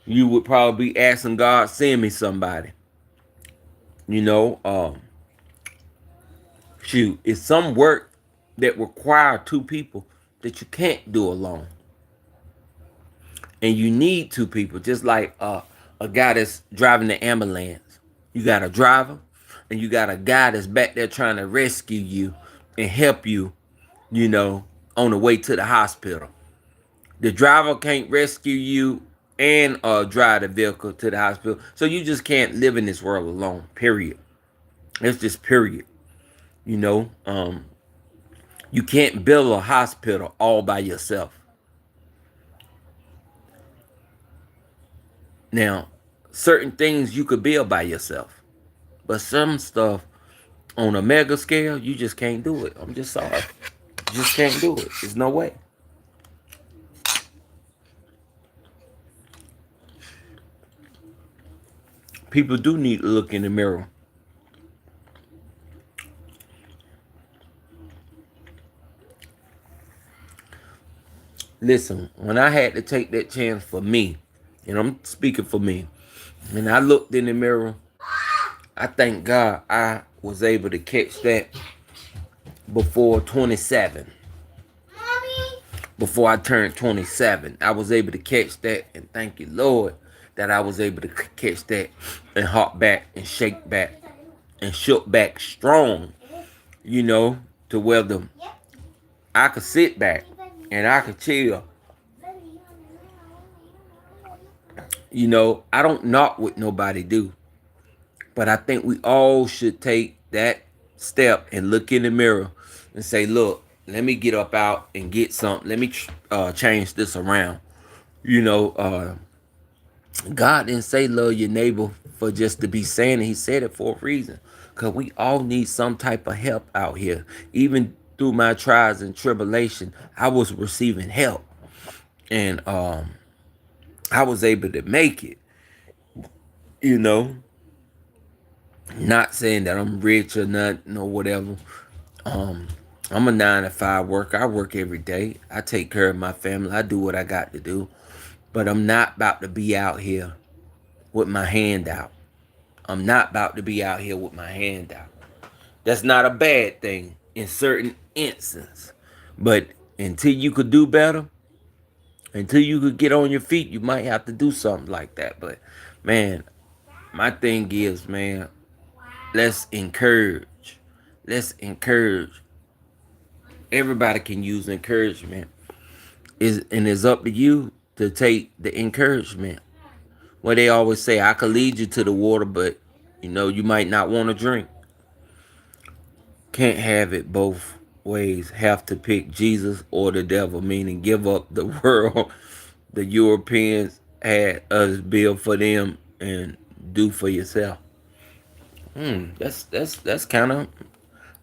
would probably be asking God, send me somebody. Shoot, it's some work that require two people that you can't do alone. And you need two people, just like a guy that's driving the ambulance. You got a driver, and you got a guy that's back there trying to rescue you and help you, on the way to the hospital. The driver can't rescue you and drive the vehicle to the hospital. So you just can't live in this world alone, period. It's just period. You can't build a hospital all by yourself. Now, certain things you could build by yourself, but some stuff on a mega scale, you just can't do it. I'm just sorry. You just can't do it. There's no way. People do need to look in the mirror. Listen, when I had to take that chance for me, and I'm speaking for me, and I looked in the mirror, I thank God I was able to catch that before 27. Before I turned 27, I was able to catch that, and thank you, Lord, that I was able to catch that and hop back and shake back and shook back strong, to where I could sit back and I could chill. I don't knock what nobody do, but I think we all should take that step and look in the mirror and say, look, let me get up out and get something. Let me change this around. You know, God didn't say love your neighbor for just to be saying it. He said it for a reason. Because we all need some type of help out here. Even through my trials and tribulation, I was receiving help. And I was able to make it. You know, not saying that I'm rich or nothing or whatever. Um, I'm a 9 to 5 worker. I work every day. I take care of my family. I do what I got to do. But I'm not about to be out here with my hand out. I'm not about to be out here with my hand out. That's not a bad thing in certain instances. But until you could do better, until you could get on your feet, you might have to do something like that. But man, my thing is, man, let's encourage. Let's encourage. Everybody can use encouragement. And it's up to you to take the encouragement. Well, they always say, I could lead you to the water, but you might not want to drink. Can't have it both ways. Have to pick Jesus or the devil, meaning give up the world the Europeans had us build for them and do for yourself. That's kind of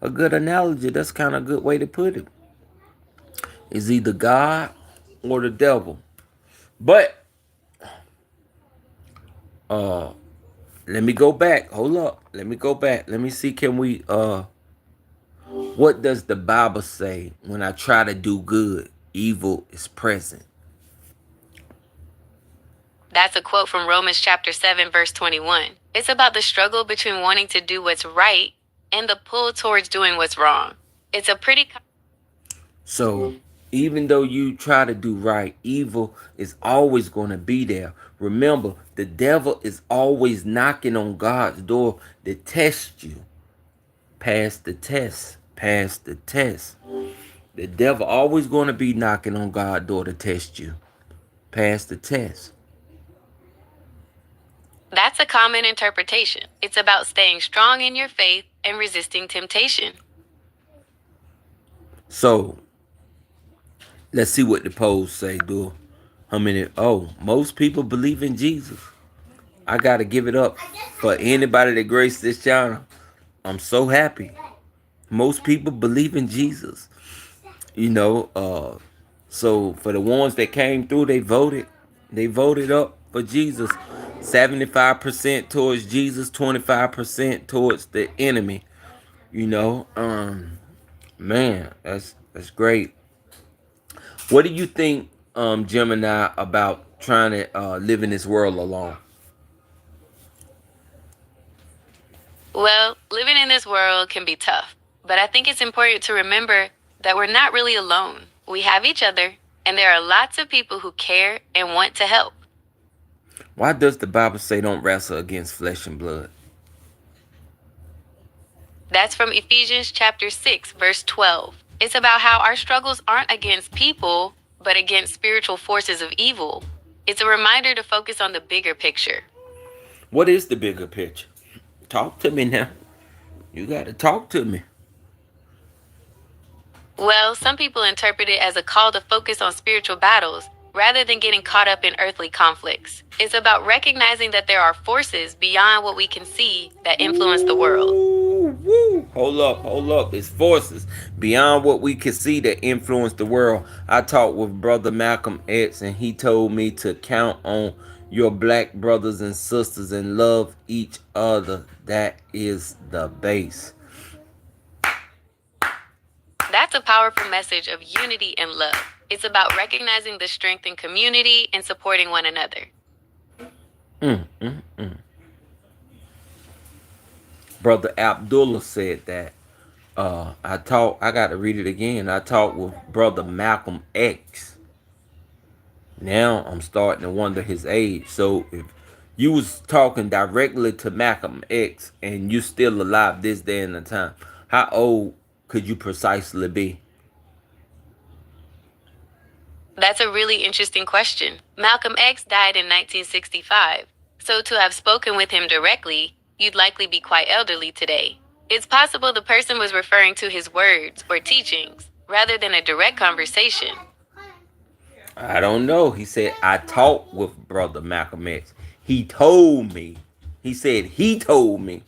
a good analogy. That's kind of a good way to put it. It's either God or the devil. But let me go back. Hold up. Let me go back. Let me see, can we what does the Bible say? When I try to do good, evil is present. That's a quote from Romans chapter 7, verse 21. It's about the struggle between wanting to do what's right and the pull towards doing what's wrong. It's a pretty. So even though you try to do right, evil is always going to be there. Remember, the devil is always knocking on God's door to test you. Pass the test. Pass the test. The devil always going to be knocking on God's door to test you. Pass the test. That's a common interpretation. It's about staying strong in your faith and resisting temptation. So let's see what the polls say, do. How many? Oh, most people believe in Jesus. I got to give it up for anybody that graced this channel. I'm so happy. Most people believe in Jesus. So for the ones that came through, they voted. They voted up for Jesus. 75% towards Jesus, 25% towards the enemy. Man, that's great. What do you think, Gemini, about trying to live in this world alone? Well, living in this world can be tough, but I think it's important to remember that we're not really alone. We have each other, and there are lots of people who care and want to help. Why does the Bible say don't wrestle against flesh and blood? That's from Ephesians chapter 6, verse 12. It's about how our struggles aren't against people, but against spiritual forces of evil. It's a reminder to focus on the bigger picture. What is the bigger picture? Talk to me now. You got to talk to me. Well, some people interpret it as a call to focus on spiritual battles rather than getting caught up in earthly conflicts. It's about recognizing that there are forces beyond what we can see that influence the world. Woo. Hold up. It's forces beyond what we can see that influence the world. I talked with Brother Malcolm X, and he told me to count on your black brothers and sisters and love each other. That is the base. That's a powerful message of unity and love. It's about recognizing the strength in community and supporting one another. Brother Abdullah said that. I got to read it again. I talked with Brother Malcolm X. Now I'm starting to wonder his age. So if you was talking directly to Malcolm X and you still alive this day and the time, how old could you precisely be? That's a really interesting question. Malcolm X died in 1965. So to have spoken with him directly, you'd likely be quite elderly today. It's possible the person was referring to his words or teachings rather than a direct conversation. I don't know. He said, I talked with Brother Malcolm X. He told me. He said, he told me.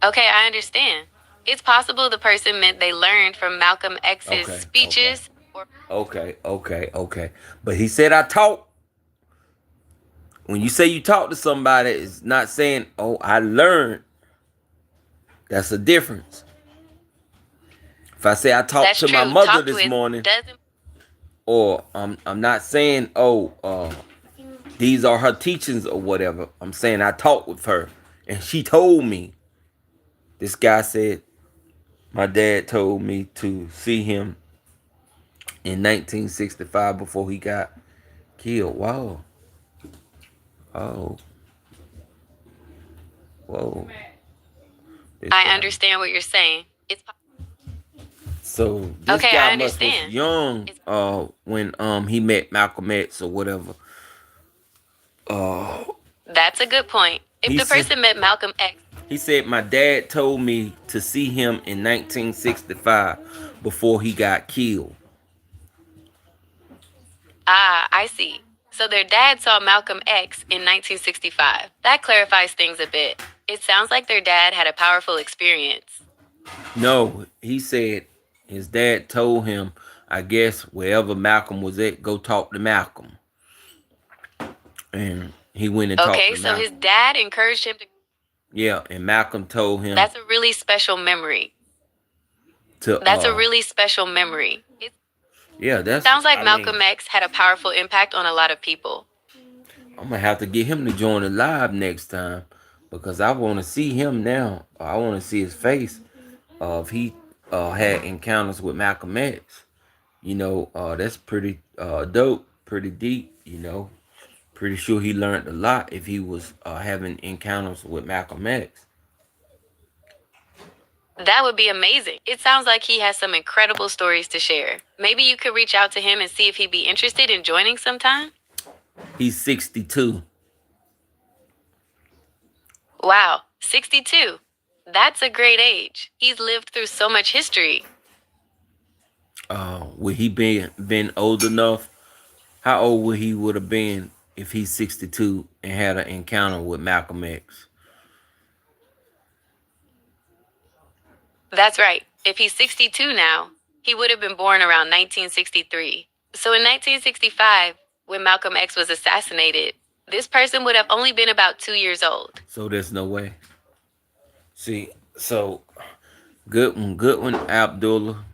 Okay, I understand. It's possible the person meant they learned from Malcolm X's Okay, speeches or okay. But he said, I talked. When you say you talk to somebody, it's not saying, oh, I learned. That's a difference. If I say I talked that's to my true. mother Talked this with morning, doesn't. or I'm not saying, these are her teachings or whatever. I'm saying I talked with her and she told me. This guy said, my dad told me to see him in 1965 before he got killed. Wow. Oh. Whoa. This I guy. understand what you're saying. So this Okay, guy I must was understand. young when he met Malcolm X or whatever. Uh That's a good point. If he the said person met Malcolm X, he said my dad told me to see him in 1965 before he got killed. I see. So their dad saw Malcolm X in 1965. That clarifies things a bit. It sounds like their dad had a powerful experience. No, he said his dad told him, I guess wherever Malcolm was at, go talk to Malcolm. And he went and talked Okay, to so his Malcolm. dad encouraged him to. Yeah, and Malcolm told him That's a really special memory. to That's a really special memory. It yeah, that's sounds like I mean, Malcolm X had a powerful impact on a lot of people. I'm gonna have to get him to join the live next time because I wanna see him now. I wanna see his face if he had encounters with Malcolm X. That's pretty dope, pretty deep, Pretty sure he learned a lot if he was having encounters with Malcolm X. That would be amazing. It sounds like he has some incredible stories to share. Maybe you could reach out to him and see if he'd be interested in joining sometime. He's 62. Wow, 62. That's a great age. He's lived through so much history. Would he been old enough? How old would he would have been if he's 62 and had an encounter with Malcolm X? That's right. If he's 62 now, he would have been born around 1963. So in 1965, when Malcolm X was assassinated, this person would have only been about 2 years old. So there's no way. See, so good one, Abdullah.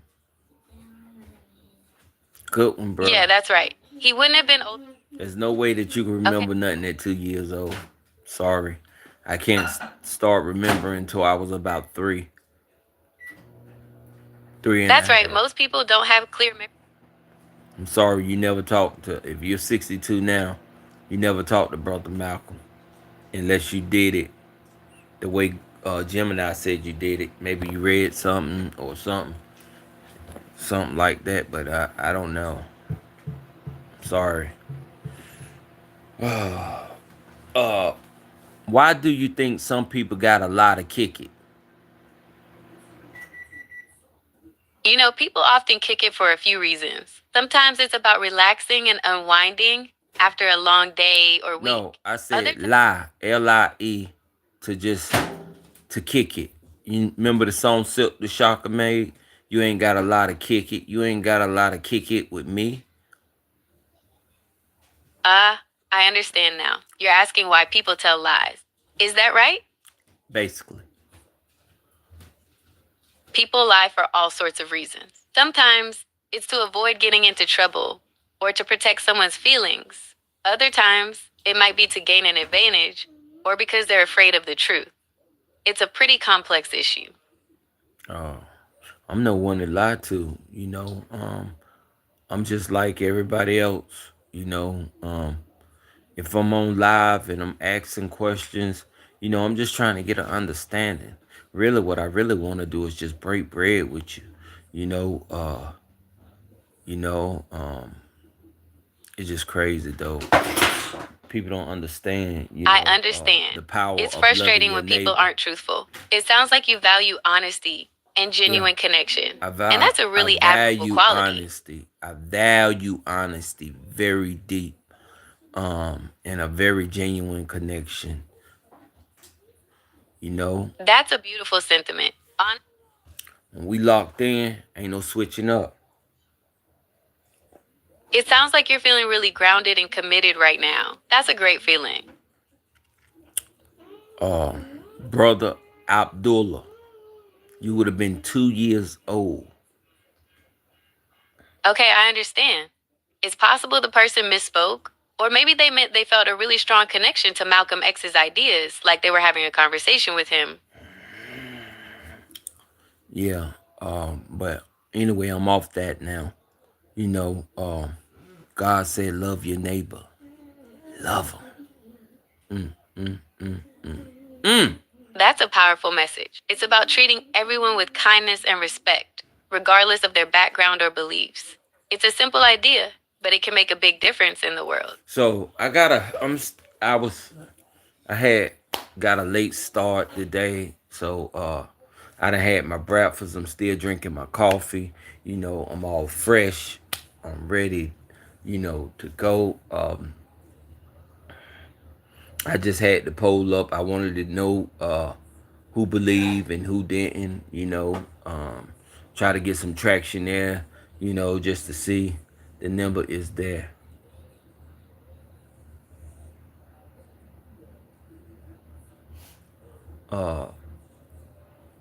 Good one, bro. Yeah, that's right. He wouldn't have been old. There's no way that you can remember nothing at 2 years old. Sorry. I can't start remembering until I was about 3. 3 and That's a right. half. Most people don't have clear memory. I'm sorry you never talked to, if you're 62 now, you never talked to Brother Malcolm. Unless you did it the way Gemini said you did it. Maybe you read something or something. Something like that, but I don't know. Sorry. Why do you think some people got a lot of kick it? You know, people often kick it for a few reasons. Sometimes it's about relaxing and unwinding after a long day or week. No, I said Other lie, Lie, to kick it. You remember the song Silk the Shocker made? You ain't got a lot of kick it. You ain't got a lot of kick it with me. I understand now. You're asking why people tell lies. Is that right? Basically. People lie for all sorts of reasons. Sometimes it's to avoid getting into trouble or to protect someone's feelings. Other times it might be to gain an advantage or because they're afraid of the truth. It's a pretty complex issue. I'm no one to lie to, I'm just like everybody else, If I'm on live and I'm asking questions, I'm just trying to get an understanding. Really, what I really want to do is just break bread with you. You know, uh, you know, It's just crazy though. people don't understand, I the understand. power It's of loving frustrating your when people neighbor. aren't truthful. It sounds like you value honesty and Yeah, genuine connection. I And value that's a I really admirable value quality. honesty. I value honesty very deep. And a very genuine connection. You know, That's a beautiful sentiment. when we locked in, ain't no switching up. It sounds like you're feeling really grounded and committed right now. That's a great feeling. Brother Abdullah, you would have been 2 years old. Okay, I understand. It's possible the person misspoke, or maybe they meant they felt a really strong connection to Malcolm X's ideas, like they were having a conversation with him. Yeah. But anyway, I'm off that now. God said, love your neighbor. Love him. That's a powerful message. It's about treating everyone with kindness and respect, regardless of their background or beliefs. It's a simple idea, but it can make a big difference in the world. So I had got a late start today. So I done had my breakfast. I'm still drinking my coffee. I'm all fresh. I'm ready, to go. I just had to poll up. I wanted to know who believed and who didn't, try to get some traction there, just to see the number is there.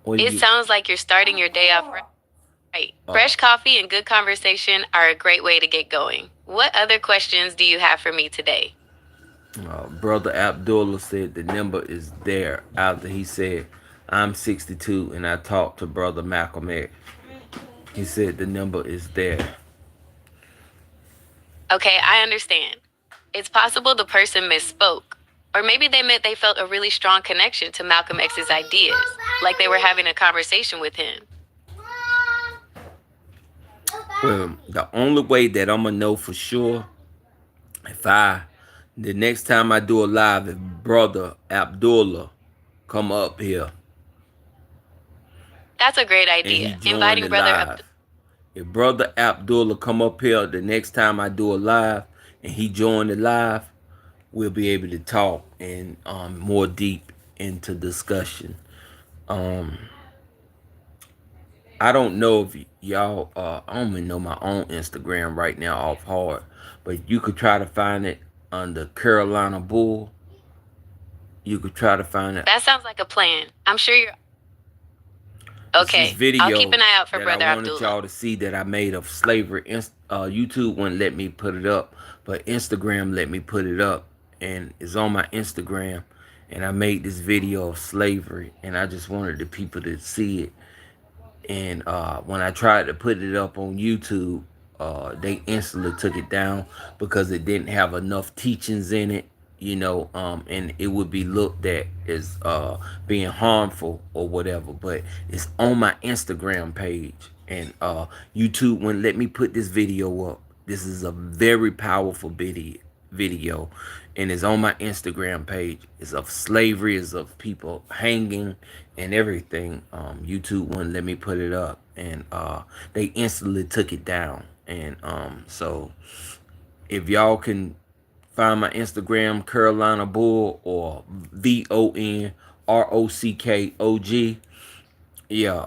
It sounds like you're starting your day off right. Fresh coffee and good conversation are a great way to get going. What other questions do you have for me today? Brother Abdullah said the number is there after he said, I'm 62 and I talked to Brother Malcolm X. He said the number is there. Okay, I understand. It's possible the person misspoke. Or maybe they meant they felt a really strong connection to Malcolm X's ideas, like they were having a conversation with him. Well, the only way that I'm going to know for sure, the next time I do a live, if Brother Abdullah come up here. That's a great And he idea. join Inviting the Brother live. If Brother Abdullah come up here the next time I do a live and he join the live, we'll be able to talk and more deep into discussion. I don't know if y'all, I don't even know my own Instagram right now off hard, but you could try to find it under Carolina Bull. You could try to find it. That sounds like a plan. I'm sure you're okay. I'll keep an eye out for Brother I wanted Abdullah. y'all to see that I made of slavery. YouTube wouldn't let me put it up, but Instagram let me put it up, and it's on my Instagram. And I made this video of slavery, and I just wanted the people to see it. And when I tried to put it up on YouTube, they instantly took it down because it didn't have enough teachings in it, and it would be looked at as being harmful or whatever. But it's on my Instagram page, and YouTube wouldn't let me put this video up. This is a very powerful video, and it's on my Instagram page. It's of slavery, it's of people hanging and everything. YouTube wouldn't let me put it up, and they instantly took it down. And so if y'all can find my Instagram, Carolina Bull, or VONROCKOG, yeah,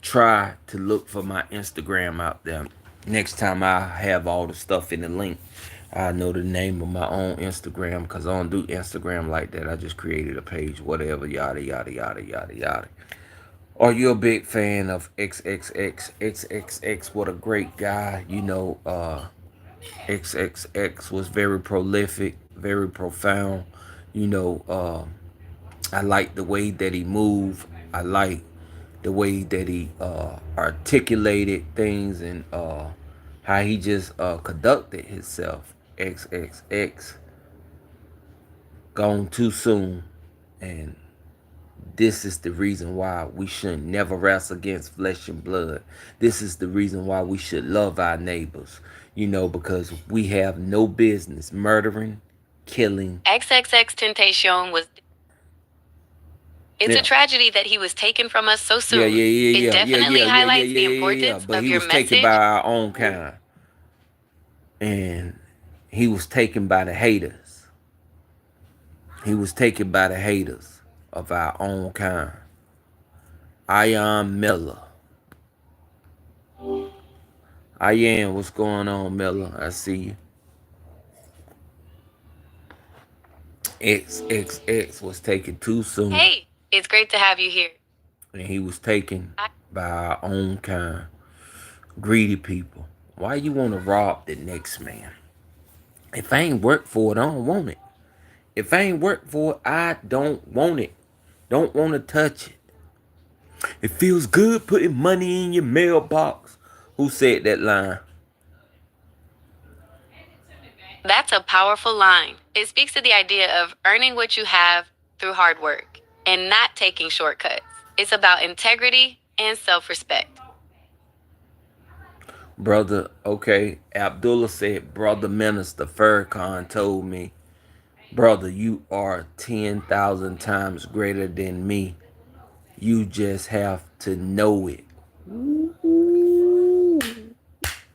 try to look for my Instagram out there. Next time I have all the stuff in the link, I know the name of my own Instagram, because I don't do Instagram like that. I just created a page, whatever, yada, yada, yada, yada, yada. Are you a big fan of XXX? XXX, what a great guy. XXX was very prolific, very profound. I like the way that he moved. I like the way that he articulated things, and how he just conducted himself. XXX gone too soon, and This is the reason why we should never wrestle against flesh and blood. This is the reason why we should love our neighbors, because we have no business murdering, killing. XXX Tentacion was. It's a Yeah, tragedy that he was taken from us so yeah, soon. yeah, yeah, It yeah, yeah, definitely yeah, yeah, yeah, highlights the yeah, yeah, yeah. importance But of he your was taken by message. our own kind, and he was taken by the haters. He was taken by the haters of our own kind. Ian Miller. Ian, what's going on, Miller? I see you. XXX was taken too soon, Hey, it's great to have you here. and he was taken by our own kind. Greedy people. Why you want to rob the next man? If I ain't worked for it, I don't want it. If I ain't worked for it, I don't want it. Don't want to touch it. It feels good putting money in your mailbox. Who said that line? That's a powerful line. It speaks to the idea of earning what you have through hard work and not taking shortcuts. It's about integrity and self respect. Brother, okay. Abdullah said, Brother Minister Farrakhan told me, brother, you are 10,000 times greater than me. You just have to know it.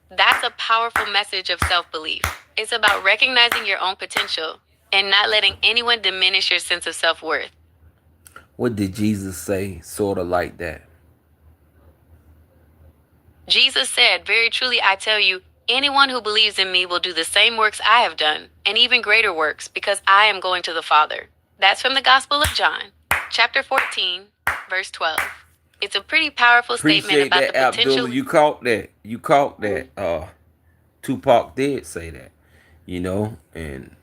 That's a powerful message of self belief. It's about recognizing your own potential and not letting anyone diminish your sense of self worth. What did Jesus say? Sort of like that. Jesus said, "Very truly I tell you, anyone who believes in me will do the same works I have done, and even greater works, because I am going to the Father." That's from the Gospel of John, chapter 14, verse 12. It's a pretty powerful statement Appreciate about that, the potential. Abdullah. You caught that. You caught that. Tupac did say that, and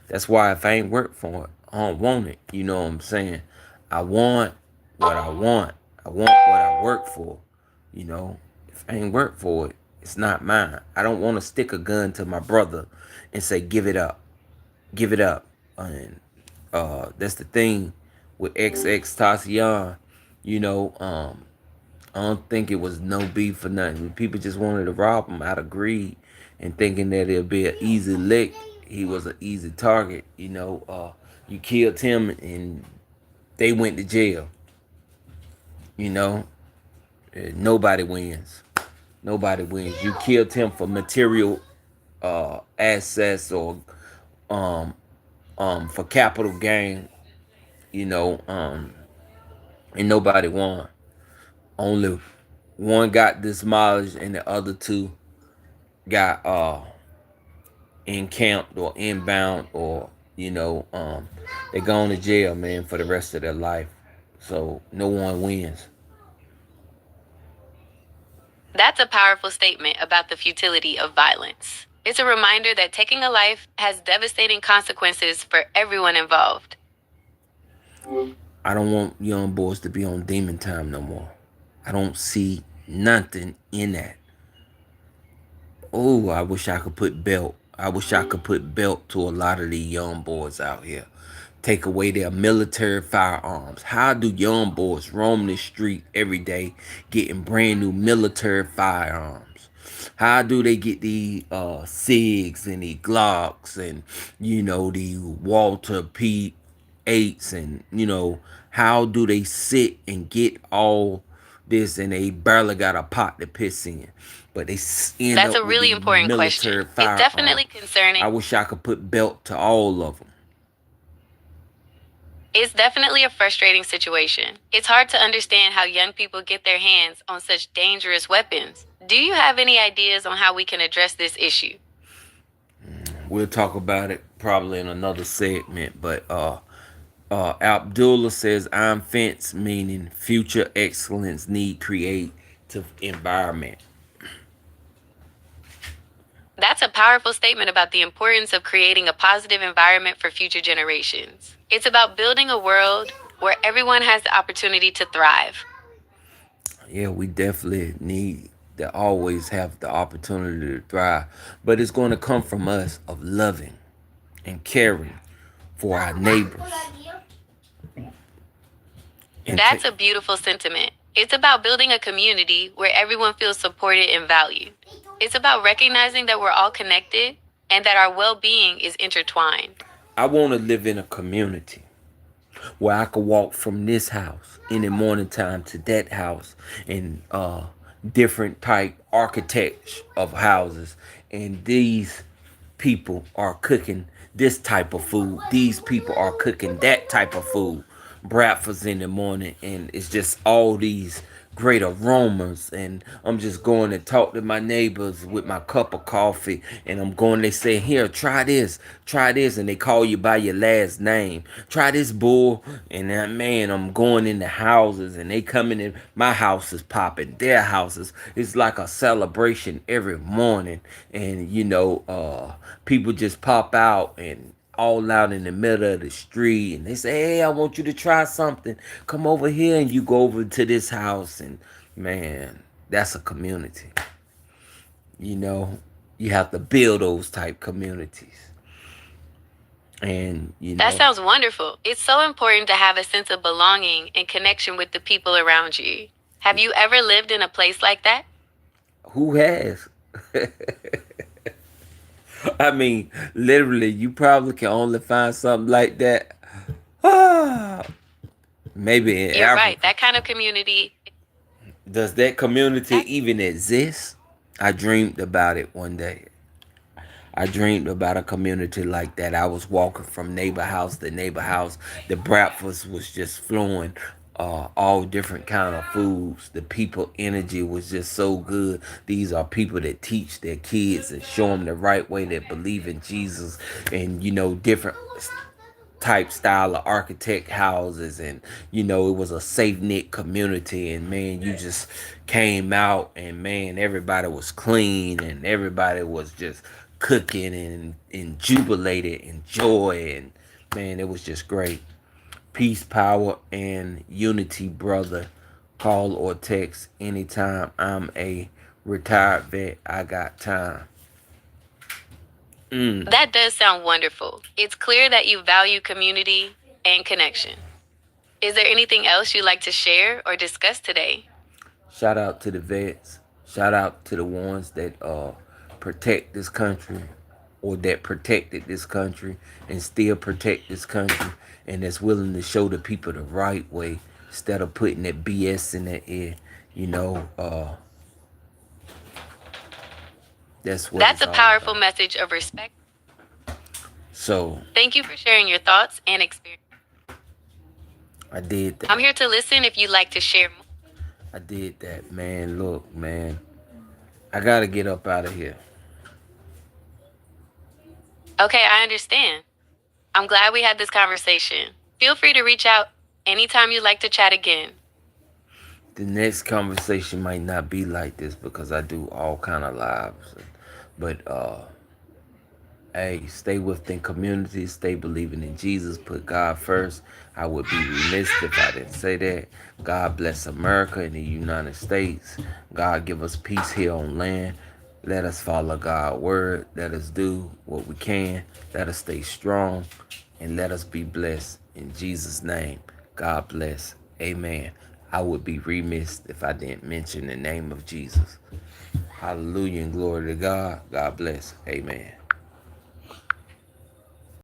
that's why if I ain't worked for it, I don't want it. You know what I'm saying? I want what I want. I want what I work for. If I ain't worked for it, it's not mine. I don't want to stick a gun to my brother and say, give it up. Give it up. And that's the thing with XX Tatiana. I don't think it was no beef for nothing. People just wanted to rob him out of greed and thinking that it'd be an easy lick. He was an easy target. You killed him and they went to jail. Nobody wins. Nobody wins. You killed him for material assets or for capital gain. And nobody won. Only one got demolished and the other two got encamped or inbound or they gone to jail, man, for the rest of their life. So no one wins. That's a powerful statement about the futility of violence. It's a reminder that taking a life has devastating consequences for everyone involved. I don't want young boys to be on demon time no more. I don't see nothing in that. Oh, I wish I could put belt. I wish I could put belt to a lot of these young boys out here. Take away their military firearms. How do young boys roam the street every day getting brand new military firearms? How do they get the SIGs and the Glocks and the Walter P8s and how do they sit and get all this and they barely got a pot to piss in? But they end That's up a with really the important military question. It's firearm. definitely concerning. I wish I could put belt to all of them. It's definitely a frustrating situation. It's hard to understand how young people get their hands on such dangerous weapons. Do you have any ideas on how we can address this issue? We'll talk about it probably in another segment. But Abdullah says, I'm fence, meaning future excellence need creative environment. That's a powerful statement about the importance of creating a positive environment for future generations. It's about building a world where everyone has the opportunity to thrive. Yeah, we definitely need to always have the opportunity to thrive. But it's going to come from us of loving and caring for our neighbors. And That's a beautiful sentiment. It's about building a community where everyone feels supported and valued. It's about recognizing that we're all connected and that our well being is intertwined. I want to live in a community where I could walk from this house in the morning time to that house and different type architects of houses, and these people are cooking this type of food, these people are cooking that type of food, breakfast in the morning, and it's just all these great aromas. And I'm just going to talk to my neighbors with my cup of coffee, and I'm going, they say, here, try this, and they call you by your last name. Try this, bull. And then, man, I'm going in the houses, and they coming in, my house is popping, their houses. It's like a celebration every morning. And people just pop out and all out in the middle of the street, and they say, hey, I want you to try something, come over here. And you go over to this house, and man, that's a community. you know you have to build those type communities. And That sounds wonderful. It's so important to have a sense of belonging and connection with the people around you. Have you ever lived in a place like that? who has? I mean, literally, you probably can only find something like that ah, maybe in You're right. Africa. That kind of community. Does that community even exist? I dreamed about it one day. I dreamed about a community like that. I was walking from neighbor house to neighbor house. The breakfast was just flowing, all different kind of foods. The people energy was just so good. These are people that teach their kids and show them the right way, that believe in Jesus, and different type style of architect houses. And it was a safe knit community. And man, you just came out, and man, everybody was clean, and everybody was just cooking and jubilated and joy. And man, it was just great. Peace, power, and unity, brother. Call or text anytime. I'm a retired vet, I got time. That does sound wonderful. It's clear that you value community and connection. Is there anything else you'd like to share or discuss today? Shout out to the vets. Shout out to the ones that protect this country, or that protected this country and still protect this country, and that's willing to show the people the right way instead of putting that BS in their ear. You know, that's what That's it's a all powerful about. message of respect. So Thank you for sharing your thoughts and experience. I did I'm that. here to listen if you'd like to share more. I did that, man. Look, man, I gotta get up out of here. Okay, I understand. I'm glad we had this conversation. Feel free to reach out anytime you'd like to chat again. The next conversation might not be like this because I do all kind of lives, but hey, stay within community, stay believing in Jesus, put God first. I would be remiss if I didn't say that. God bless America and the United States. God give us peace here on land. Let us follow God's word. Let us do what we can. Let us stay strong, and let us be blessed. In Jesus' name, God bless. Amen. I would be remiss if I didn't mention the name of Jesus. Hallelujah and glory to God. God bless. Amen.